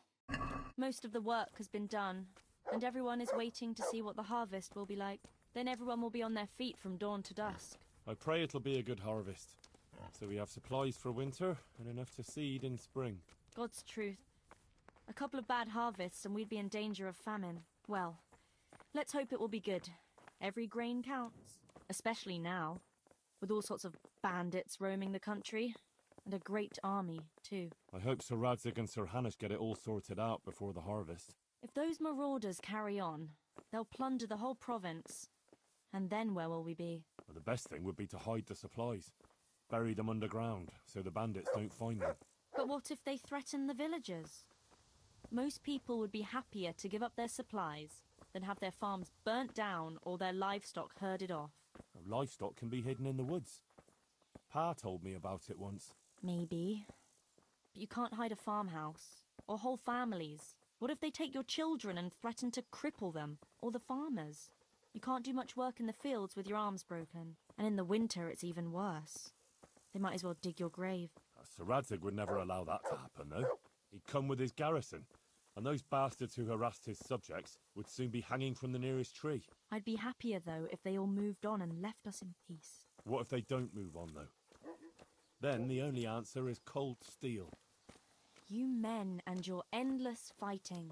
Most of the work has been done, and everyone is waiting to see what the harvest will be like. Then everyone will be on their feet from dawn to dusk. I pray it'll be a good harvest, so we have supplies for winter and enough to seed in spring. God's truth. A couple of bad harvests and we'd be in danger of famine. Well, let's hope it will be good. Every grain counts, especially now, with all sorts of bandits roaming the country. And a great army, too. I hope Sir Radzig and Sir Hanush get it all sorted out before the harvest. If those marauders carry on, they'll plunder the whole province. And then where will we be? Well, the best thing would be to hide the supplies. Bury them underground, so the bandits don't find them. But what if they threaten the villagers? Most people would be happier to give up their supplies than have their farms burnt down or their livestock herded off. Livestock can be hidden in the woods. Pa told me about it once. Maybe. But you can't hide a farmhouse. Or whole families. What if they take your children and threaten to cripple them? Or the farmers? You can't do much work in the fields with your arms broken. And in the winter it's even worse. They might as well dig your grave. Sir Radzig would never allow that to happen, though. He'd come with his garrison. And those bastards who harassed his subjects would soon be hanging from the nearest tree. I'd be happier, though, if they all moved on and left us in peace. What if they don't move on, though? Then the only answer is cold steel. You men and your endless fighting.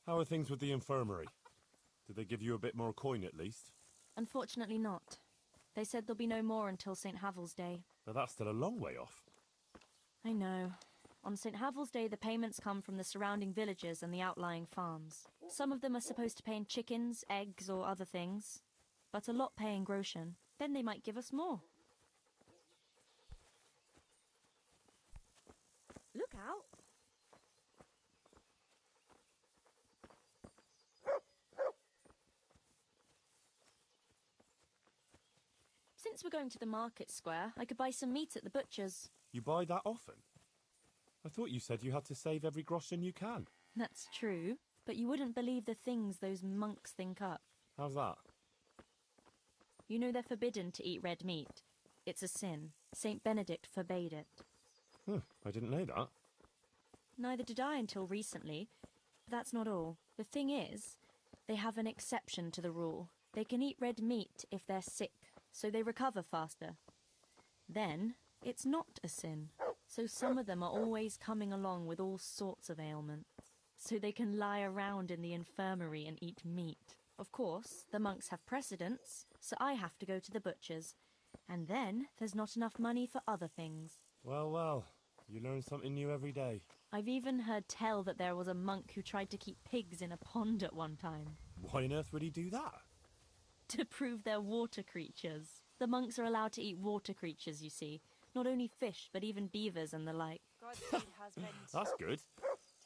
How are things with the infirmary? Did they give you a bit more coin at least? Unfortunately not. They said there'll be no more until St. Havel's Day. But that's still a long way off. I know. On St. Havel's Day, the payments come from the surrounding villages and the outlying farms. Some of them are supposed to pay in chickens, eggs, or other things, but a lot pay in groschen. Then they might give us more. Look out! Since we're going to the market square, I could buy some meat at the butcher's. You buy that often? I thought you said you had to save every groschen you can. That's true, but you wouldn't believe the things those monks think up. How's that? You know they're forbidden to eat red meat. It's a sin. Saint Benedict forbade it. I didn't know that. Neither did I until recently. But that's not all. The thing is, they have an exception to the rule. They can eat red meat if they're sick, so they recover faster. Then, it's not a sin. So some of them are always coming along with all sorts of ailments. So they can lie around in the infirmary and eat meat. Of course, the monks have precedence, so I have to go to the butcher's. And then, there's not enough money for other things. Well, well, you learn something new every day. I've even heard tell that there was a monk who tried to keep pigs in a pond at one time. Why on earth would he do that? To prove they're water creatures. The monks are allowed to eat water creatures, you see. Not only fish, but even beavers and the like. That's good.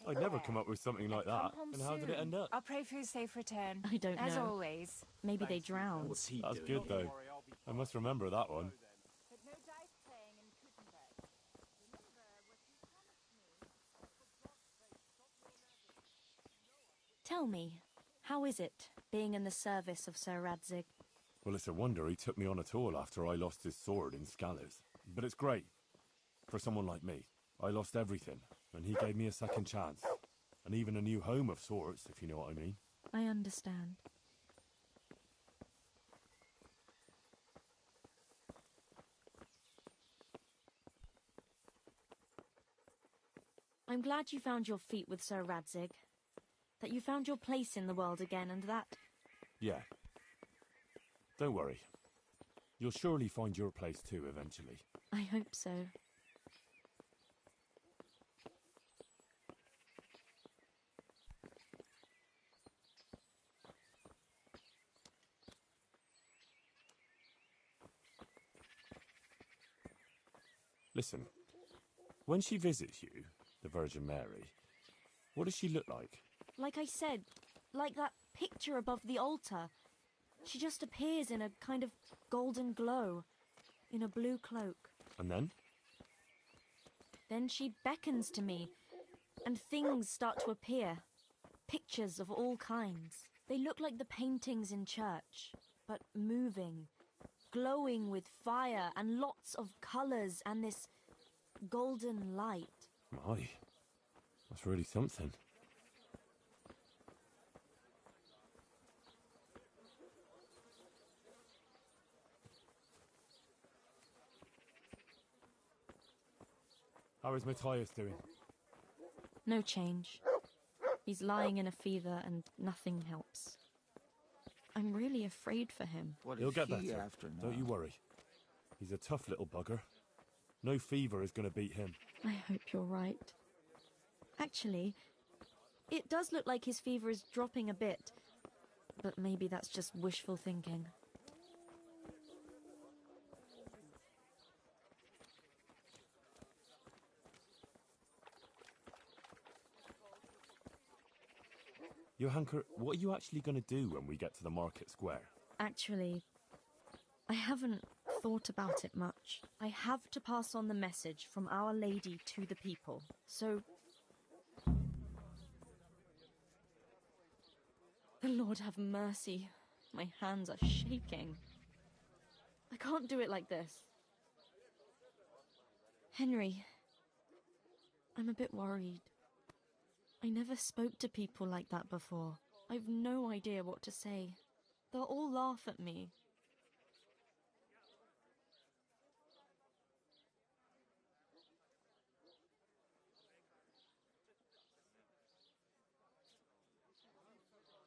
I'd never come up with something like that. And how did it end up? I'll pray for his safe return. I don't know. As always. Maybe they drowned. That's good, though. I must remember that one. Tell me, How is it, being in the service of Sir Radzig? Well, it's a wonder he took me on at all after I lost his sword in Scales. But it's great. For someone like me. I lost everything, and he gave me a second chance. And even a new home of sorts, if you know what I mean. I understand. I'm glad you found your feet with Sir Radzig. That you found your place in the world again, and that... Yeah. Don't worry. You'll surely find your place too, eventually. I hope so. Listen, when she visits you, the Virgin Mary, what does she look like? Like I said, like that picture above the altar. She just appears in a kind of golden glow, in a blue cloak. And then? Then she beckons to me, and things start to appear. Pictures of all kinds. They look like the paintings in church, but moving, glowing with fire and lots of colours and this golden light. My, that's really something. How is Matthias doing? No change. He's lying in a fever and nothing helps. I'm really afraid for him. He'll get better. Don't you worry. He's a tough little bugger. No fever is going to beat him. I hope you're right. Actually, it does look like his fever is dropping a bit, but maybe that's just wishful thinking. Johanka, what are you actually going to do when we get to the market square? Actually, I haven't thought about it much. I have to pass on the message from Our Lady to the people, so... The Lord have mercy. My hands are shaking. I can't do it like this. Henry, I'm a bit worried. I never spoke to people like that before. I've no idea what to say. They'll all laugh at me.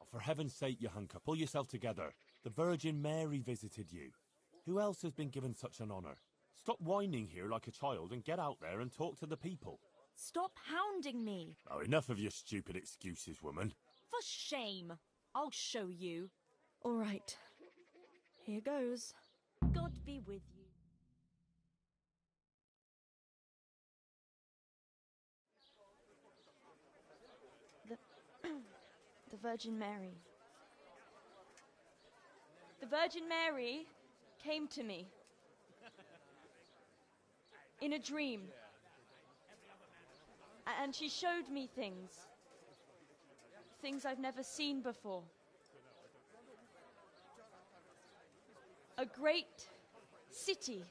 Oh, for heaven's sake, Johanka, pull yourself together. The Virgin Mary visited you. Who else has been given such an honour? Stop whining here like a child and get out there and talk to the people. Stop hounding me! Oh, enough of your stupid excuses, woman. For shame! I'll show you. All right. Here goes. God be with you. The Virgin Mary. The Virgin Mary came to me. In a dream. And she showed me things. Things I've never seen before. A great city.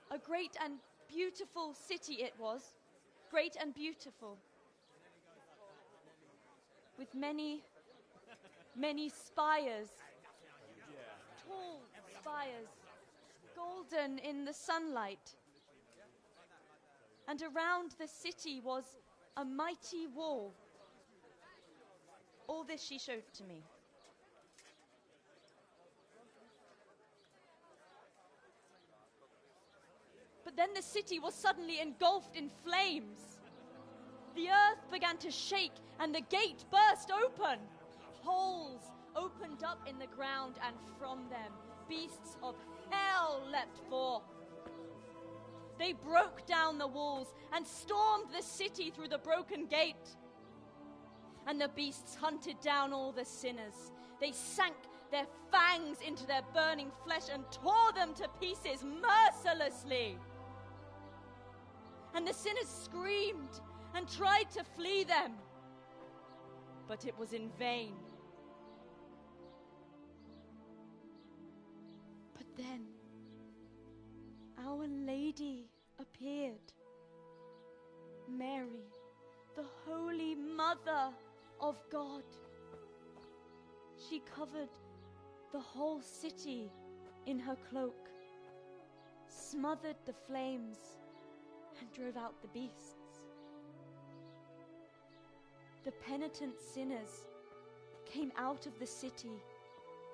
A great and beautiful city it was. Great and beautiful. With many, many spires. Tall spires. Golden in the sunlight. And around the city was a mighty wall. All this she showed to me. But then the city was suddenly engulfed in flames. The earth began to shake and the gate burst open. Holes opened up in the ground and from them beasts of hell leapt forth. They broke down the walls and stormed the city through the broken gate. And the beasts hunted down all the sinners. They sank their fangs into their burning flesh and tore them to pieces mercilessly. And the sinners screamed and tried to flee them. but it was in vain. But then, Our Lady appeared. Mary, the Holy Mother of God. She covered the whole city in her cloak, smothered the flames, and drove out the beasts. The penitent sinners came out of the city,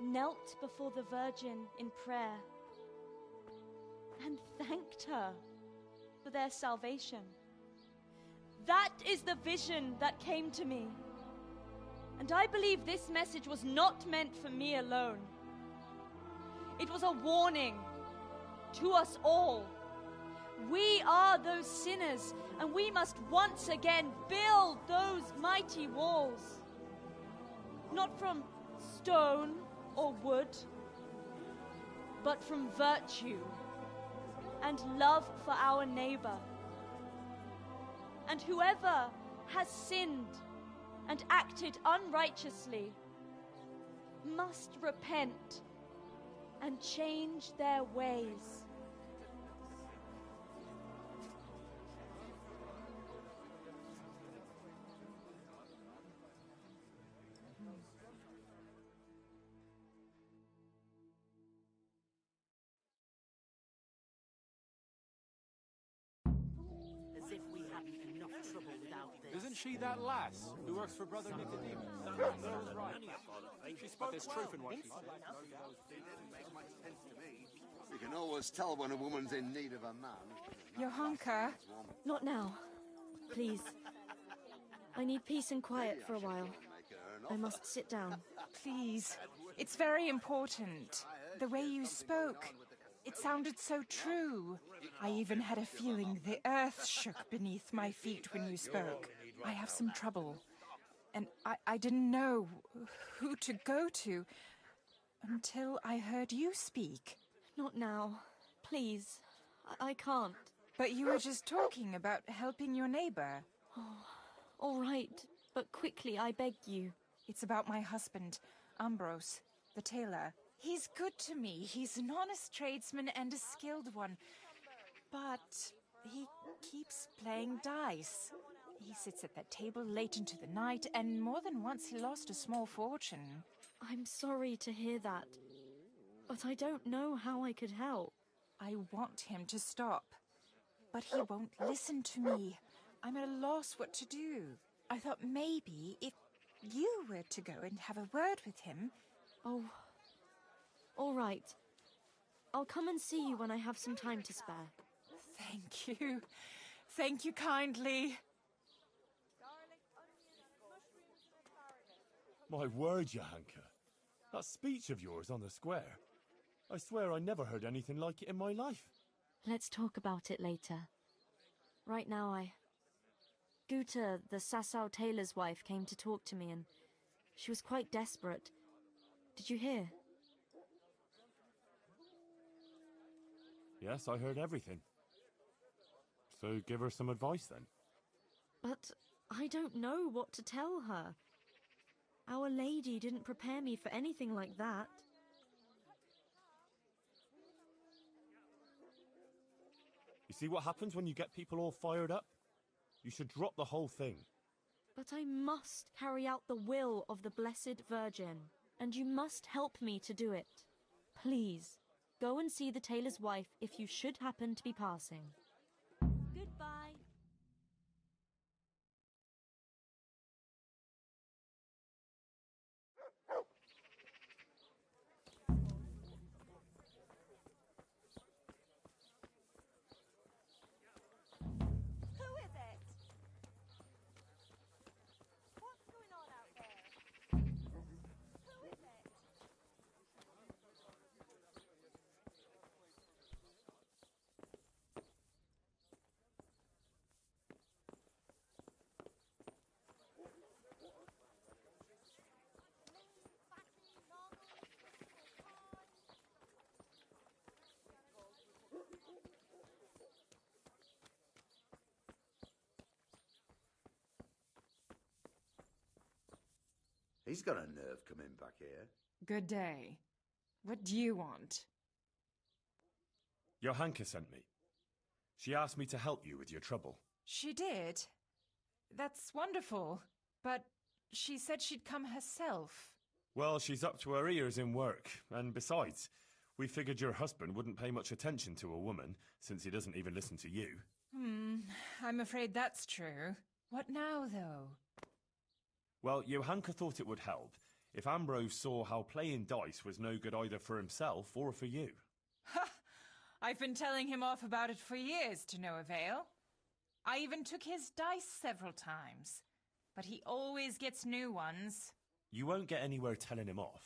knelt before the Virgin in prayer, and thanked her for their salvation. That is the vision that came to me. And I believe this message was not meant for me alone. It was a warning to us all. We are those sinners, and we must once again build those mighty walls. Not from stone or wood, but from virtue and love for our neighbor. And whoever has sinned and acted unrighteously must repent and change their ways. As if we hadn't enough trouble without this. Isn't she that lass who works for Brother Nicodemus? She spoke truth in what she said. You can always tell when a woman's in need of a man. Johanka? Not now. Please. I need peace and quiet for a while. I must sit down. Please. It's very important. The way you spoke. It sounded so true. I even had a feeling the earth shook beneath my feet when you spoke. I have some trouble. And I didn't know who to go to until I heard you speak. Not now. Please. I can't. But you were just talking about helping your neighbor. Oh, all right. But quickly, I beg you. It's about my husband, Ambrose, the tailor. He's good to me. He's an honest tradesman and a skilled one. But he keeps playing dice. He sits at that table late into the night, and more than once he lost a small fortune. I'm sorry to hear that, but I don't know how I could help. I want him to stop, but he won't listen to me. I'm at a loss what to do. I thought maybe if you were to go and have a word with him... Oh, all right. I'll come and see you when I have some time to spare. Thank you. Thank you kindly. My word, Johanka. That speech of yours on the square. I swear I never heard anything like it in my life. Let's talk about it later. Right now, Guta, the Sasau tailor's wife, came to talk to me, and she was quite desperate. Did you hear? Yes, I heard everything. So give her some advice then. But I don't know what to tell her. Our Lady didn't prepare me for anything like that. You see what happens when you get people all fired up? You should drop the whole thing. But I must carry out the will of the Blessed Virgin, and you must help me to do it. Please, go and see the tailor's wife if you should happen to be passing. Goodbye. He's got a nerve coming back here. Good day. What do you want? Johanka sent me. She asked me to help you with your trouble. She did? That's wonderful. But she said she'd come herself. Well, she's up to her ears in work, and besides, we figured your husband wouldn't pay much attention to a woman, since he doesn't even listen to you. I'm afraid that's true. What now, though? Well, Johanka thought it would help if Ambrose saw how playing dice was no good either for himself or for you. Ha! I've been telling him off about it for years to no avail. I even took his dice several times, but he always gets new ones. You won't get anywhere telling him off.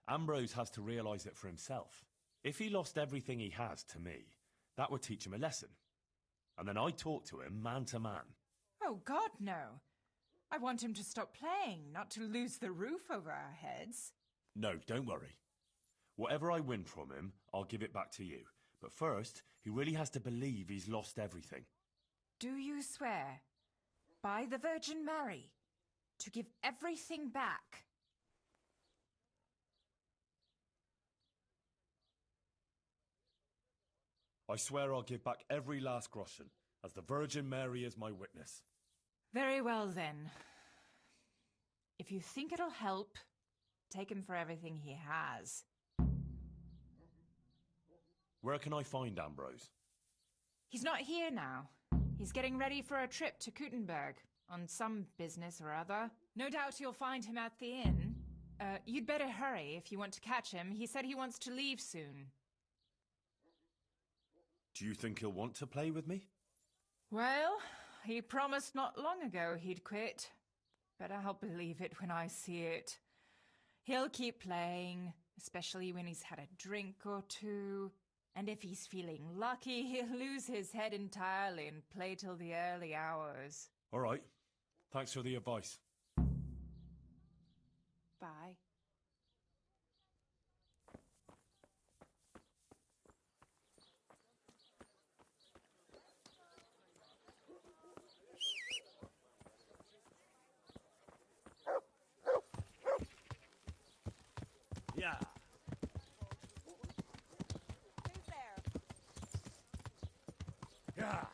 Ambrose has to realise it for himself. If he lost everything he has to me, that would teach him a lesson. And then I'd talk to him man to man. Oh, God, no. I want him to stop playing, not to lose the roof over our heads. No, don't worry. Whatever I win from him, I'll give it back to you. But first, he really has to believe he's lost everything. Do you swear, by the Virgin Mary, to give everything back? I swear I'll give back every last groschen, as the Virgin Mary is my witness. Very well, then. If you think it'll help, take him for everything he has. Where can I find Ambrose? He's not here now. He's getting ready for a trip to Kuttenberg, on some business or other. No doubt you'll find him at the inn. You'd better hurry if you want to catch him. He said he wants to leave soon. Do you think he'll want to play with me? Well, he promised not long ago he'd quit. But I'll believe it when I see it. He'll keep playing, especially when he's had a drink or two. And if he's feeling lucky, he'll lose his head entirely and play till the early hours. All right. Thanks for the advice. Bye. Yeah. Who's there? Yeah.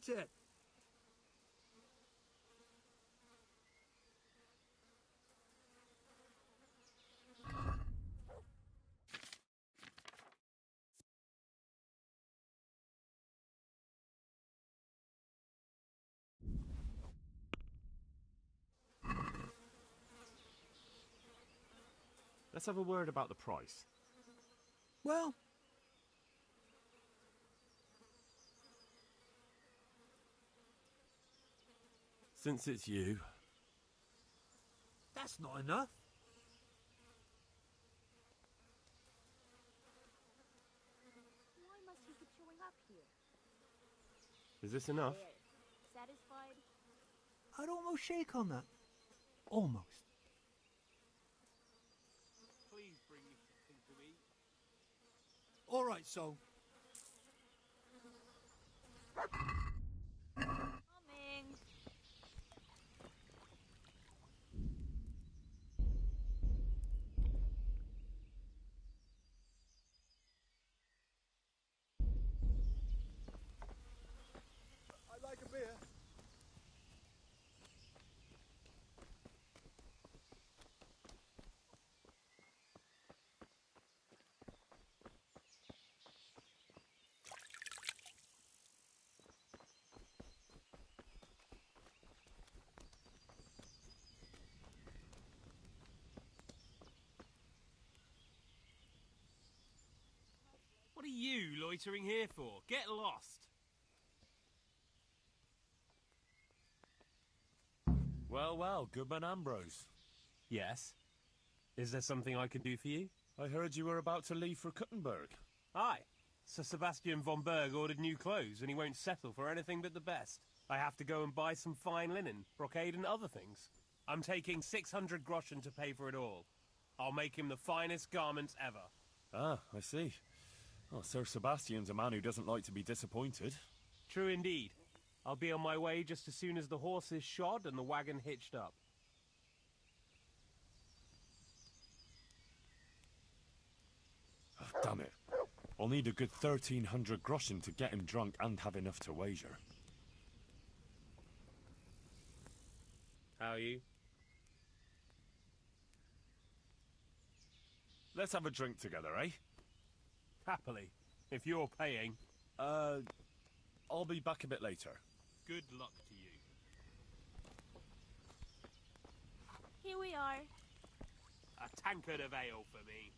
eat it. Let's have a word about the price. Well, Since it's you, that's not enough. Why must he keep showing up here? is this enough? Satisfied? I'd almost shake on that. Almost. Please bring me something to eat. All right, so. Coming. I'd like a beer. What are you loitering here for? Get lost. Well, well, Goodman Ambrose. Yes? Is there something I can do for you? I heard you were about to leave for Kuttenberg. Aye. Sir Sebastian von Berg ordered new clothes, and he won't settle for anything but the best. I have to go and buy some fine linen, brocade and other things. I'm taking 600 groschen to pay for it all. I'll make him the finest garments ever. Ah, I see. Well, Sir Sebastian's a man who doesn't like to be disappointed. True indeed. I'll be on my way just as soon as the horse is shod and the wagon hitched up. Oh, damn it. I'll need a good 1,300 groschen to get him drunk and have enough to wager. How are you? Let's have a drink together, eh? Happily, if you're paying. I'll be back a bit later. Good luck to you. Here we are. A tankard of ale for me.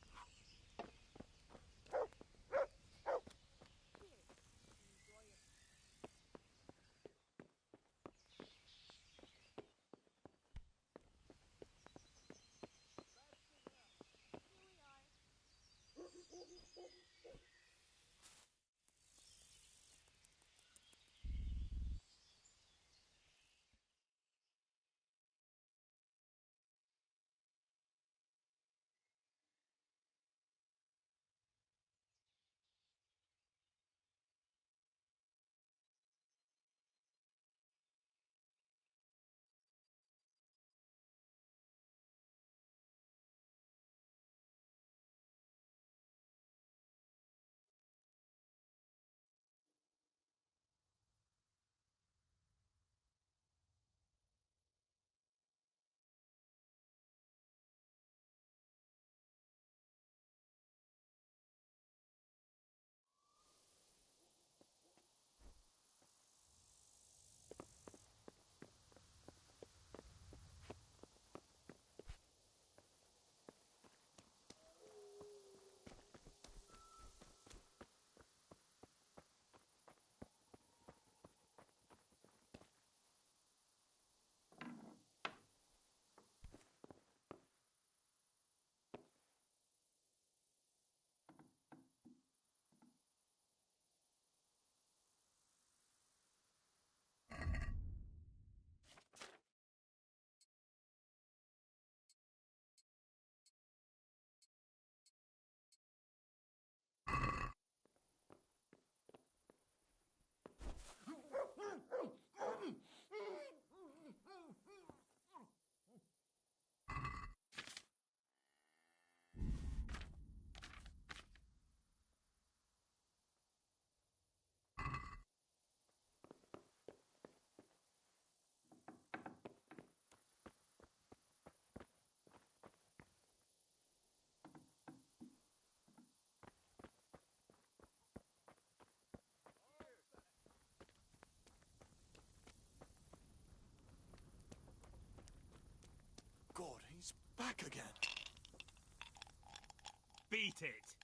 He's back again. Beat it!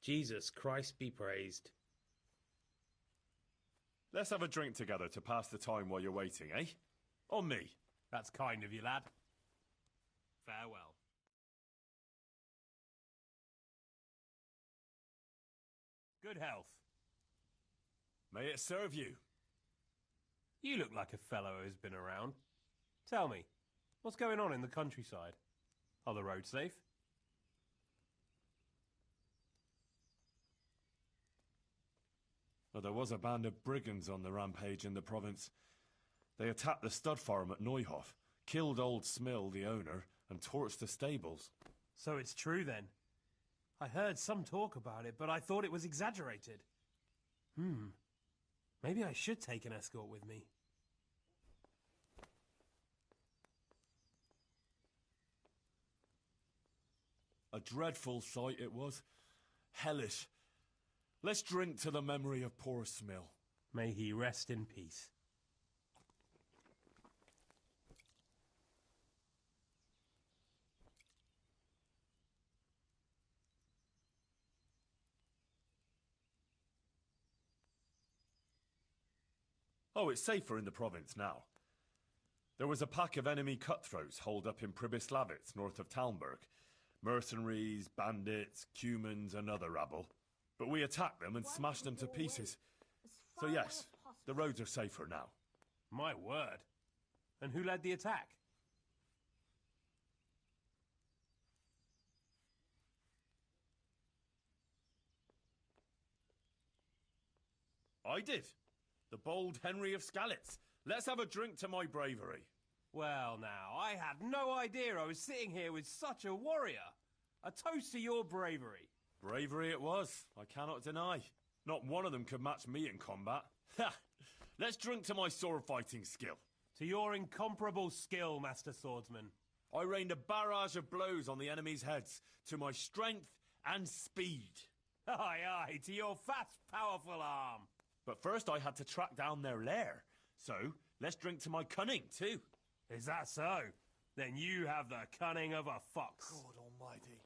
Jesus Christ be praised. Let's have a drink together to pass the time while you're waiting, eh? On me. That's kind of you, lad. Farewell. Good health. May it serve you. You look like a fellow who's been around. Tell me, what's going on in the countryside? Are the roads safe? Well, there was a band of brigands on the rampage in the province. They attacked the stud farm at Neuhof, killed old Smill, the owner, and torched the stables. So it's true then. I heard some talk about it, but I thought it was exaggerated. Maybe I should take an escort with me. A dreadful sight it was. Hellish. Let's drink to the memory of poor Smill. May he rest in peace. Oh, it's safer in the province now. There was a pack of enemy cutthroats holed up in Pribyslavitz, north of Talmberg. Mercenaries, bandits, Cumans, and other rabble. But we attacked them and smashed them to pieces. So yes, the roads are safer now. My word. And who led the attack? I did. The bold Henry of Skalitz. Let's have a drink to my bravery. Well now, I had no idea I was sitting here with such a warrior. A toast to your bravery. Bravery it was, I cannot deny. Not one of them could match me in combat. Ha! Let's drink to my sword-fighting skill. To your incomparable skill, Master Swordsman. I rained a barrage of blows on the enemy's heads, to my strength and speed. Aye, aye, to your fast, powerful arm. But first I had to track down their lair. So, let's drink to my cunning, too. Is that so? Then you have the cunning of a fox. God almighty.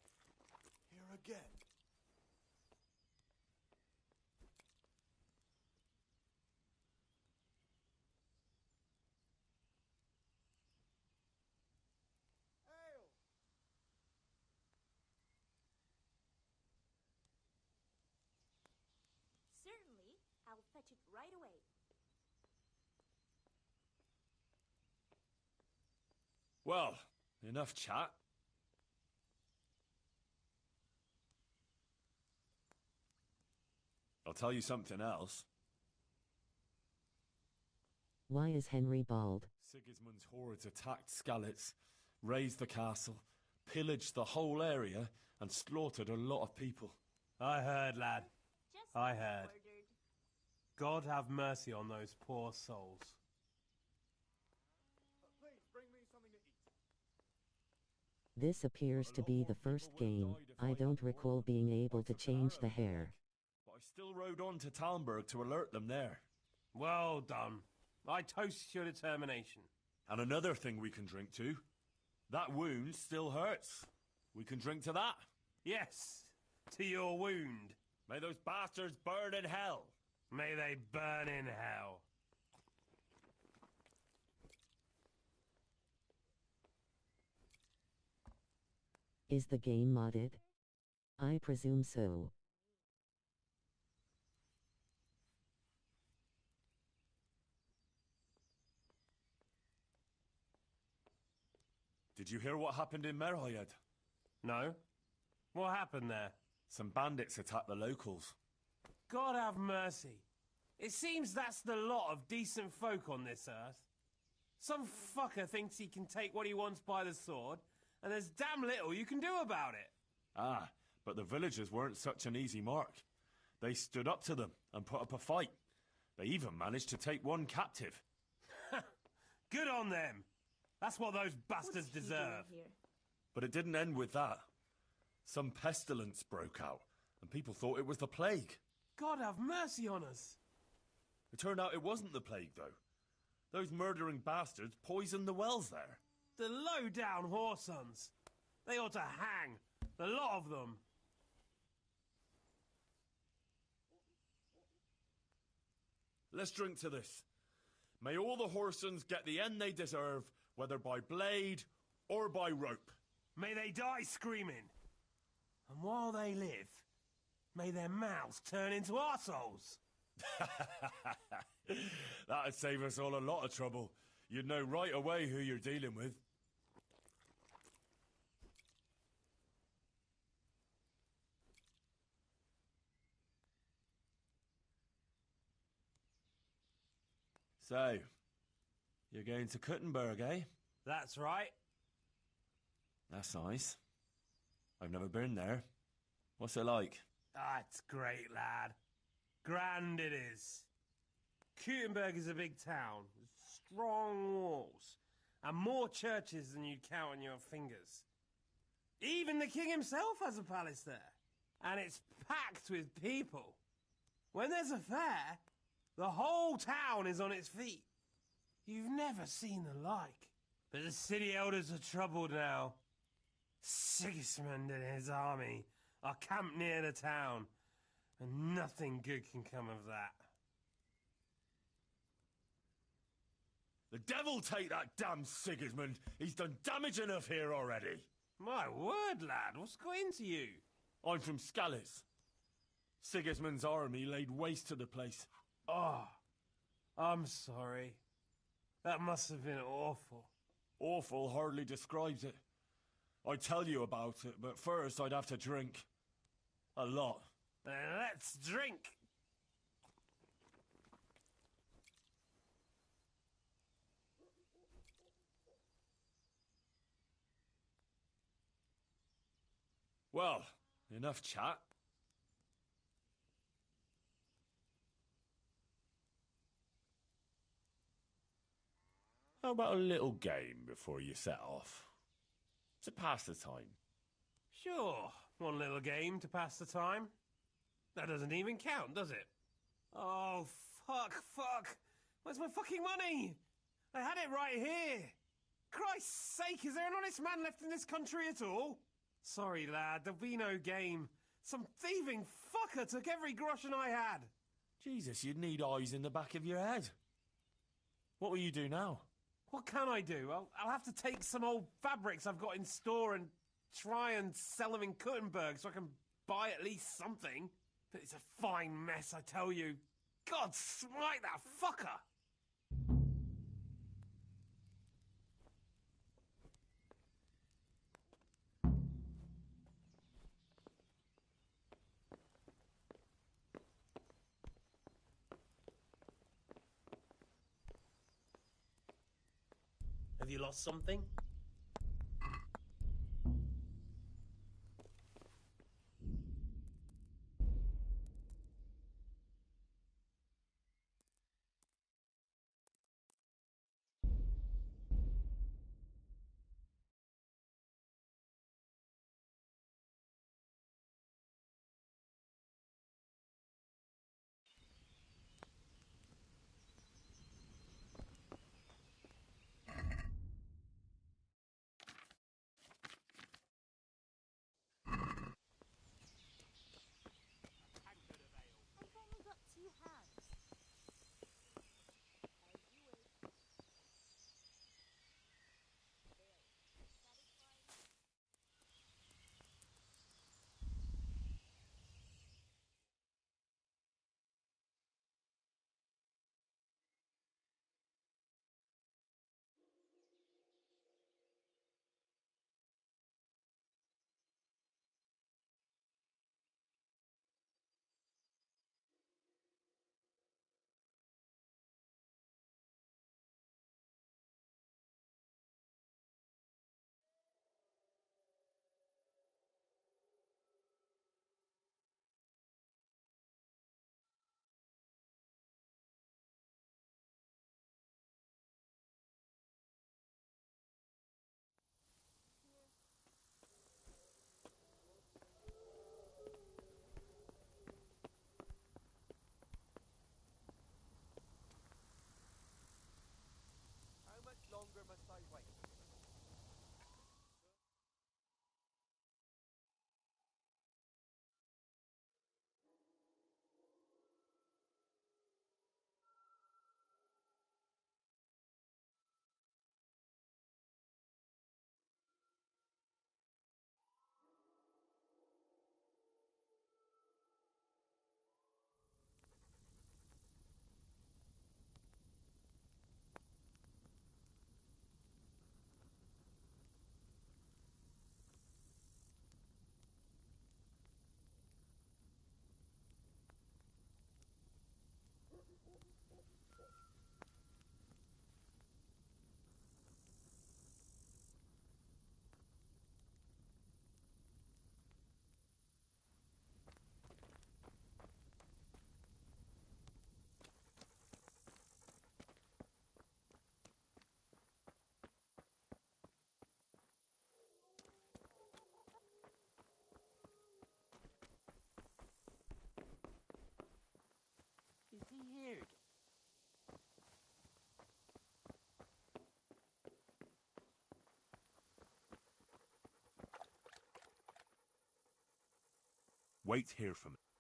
Here again. Certainly, I'll fetch it right away. Well, enough chat. I'll tell you something else. Why is Henry bald? Sigismund's hordes attacked Skalitz, razed the castle, pillaged the whole area, and slaughtered a lot of people. I heard, lad. I heard. God have mercy on those poor souls. This appears to be the first game. I don't recall being able to change the hair. But I still rode on to Talmberg to alert them there. Well done. I toast your determination. And another thing we can drink to. That wound still hurts. We can drink to that. Yes, to your wound. May those bastards burn in hell. May they burn in hell. Is the game modded? I presume so. Did you hear what happened in Merhayed? No. What happened there? Some bandits attacked the locals. God have mercy. It seems that's the lot of decent folk on this earth. Some fucker thinks he can take what he wants by the sword, and there's damn little you can do about it. Ah, but the villagers weren't such an easy mark. They stood up to them and put up a fight. They even managed to take one captive. Good on them. That's what those bastards deserve. But it didn't end with that. Some pestilence broke out, and people thought it was the plague. God have mercy on us. It turned out it wasn't the plague, though. Those murdering bastards poisoned the wells there. The low-down whoresons. They ought to hang. The lot of them. let's drink to this. May all the Horsons get the end they deserve, whether by blade or by rope. May they die screaming. And while they live, may their mouths turn into arseholes. That'd save us all a lot of trouble. You'd know right away who you're dealing with. So, you're going to Kuttenberg, eh? That's right. That's nice. I've never been there. What's it like? Ah, it's great, lad. Grand it is. Kuttenberg is a big town, with strong walls, and more churches than you'd count on your fingers. Even the king himself has a palace there, and it's packed with people. When there's a fair, the whole town is on its feet. You've never seen the like. But the city elders are troubled now. Sigismund and his army are camped near the town, and nothing good can come of that. The devil take that damn Sigismund! He's done damage enough here already! My word, lad, what's got into you? I'm from Skalitz. Sigismund's army laid waste to the place. Oh, I'm sorry. That must have been awful. Awful hardly describes it. I'd tell you about it, but first I'd have to drink. A lot. Then let's drink! Well, enough chat. How about a little game before you set off? To pass the time. Sure, one little game to pass the time. That doesn't even count, does it? Oh, fuck. Where's my fucking money? I had it right here. Christ's sake, is there an honest man left in this country at all? Sorry, lad, there'll be no game. Some thieving fucker took every groschen I had. Jesus, you'd need eyes in the back of your head. What will you do now? What can I do? I'll have to take some old fabrics I've got in store and try and sell them in Kuttenberg so I can buy at least something. But it's a fine mess, I tell you. God smite that fucker! Have you lost something? Wait here for me.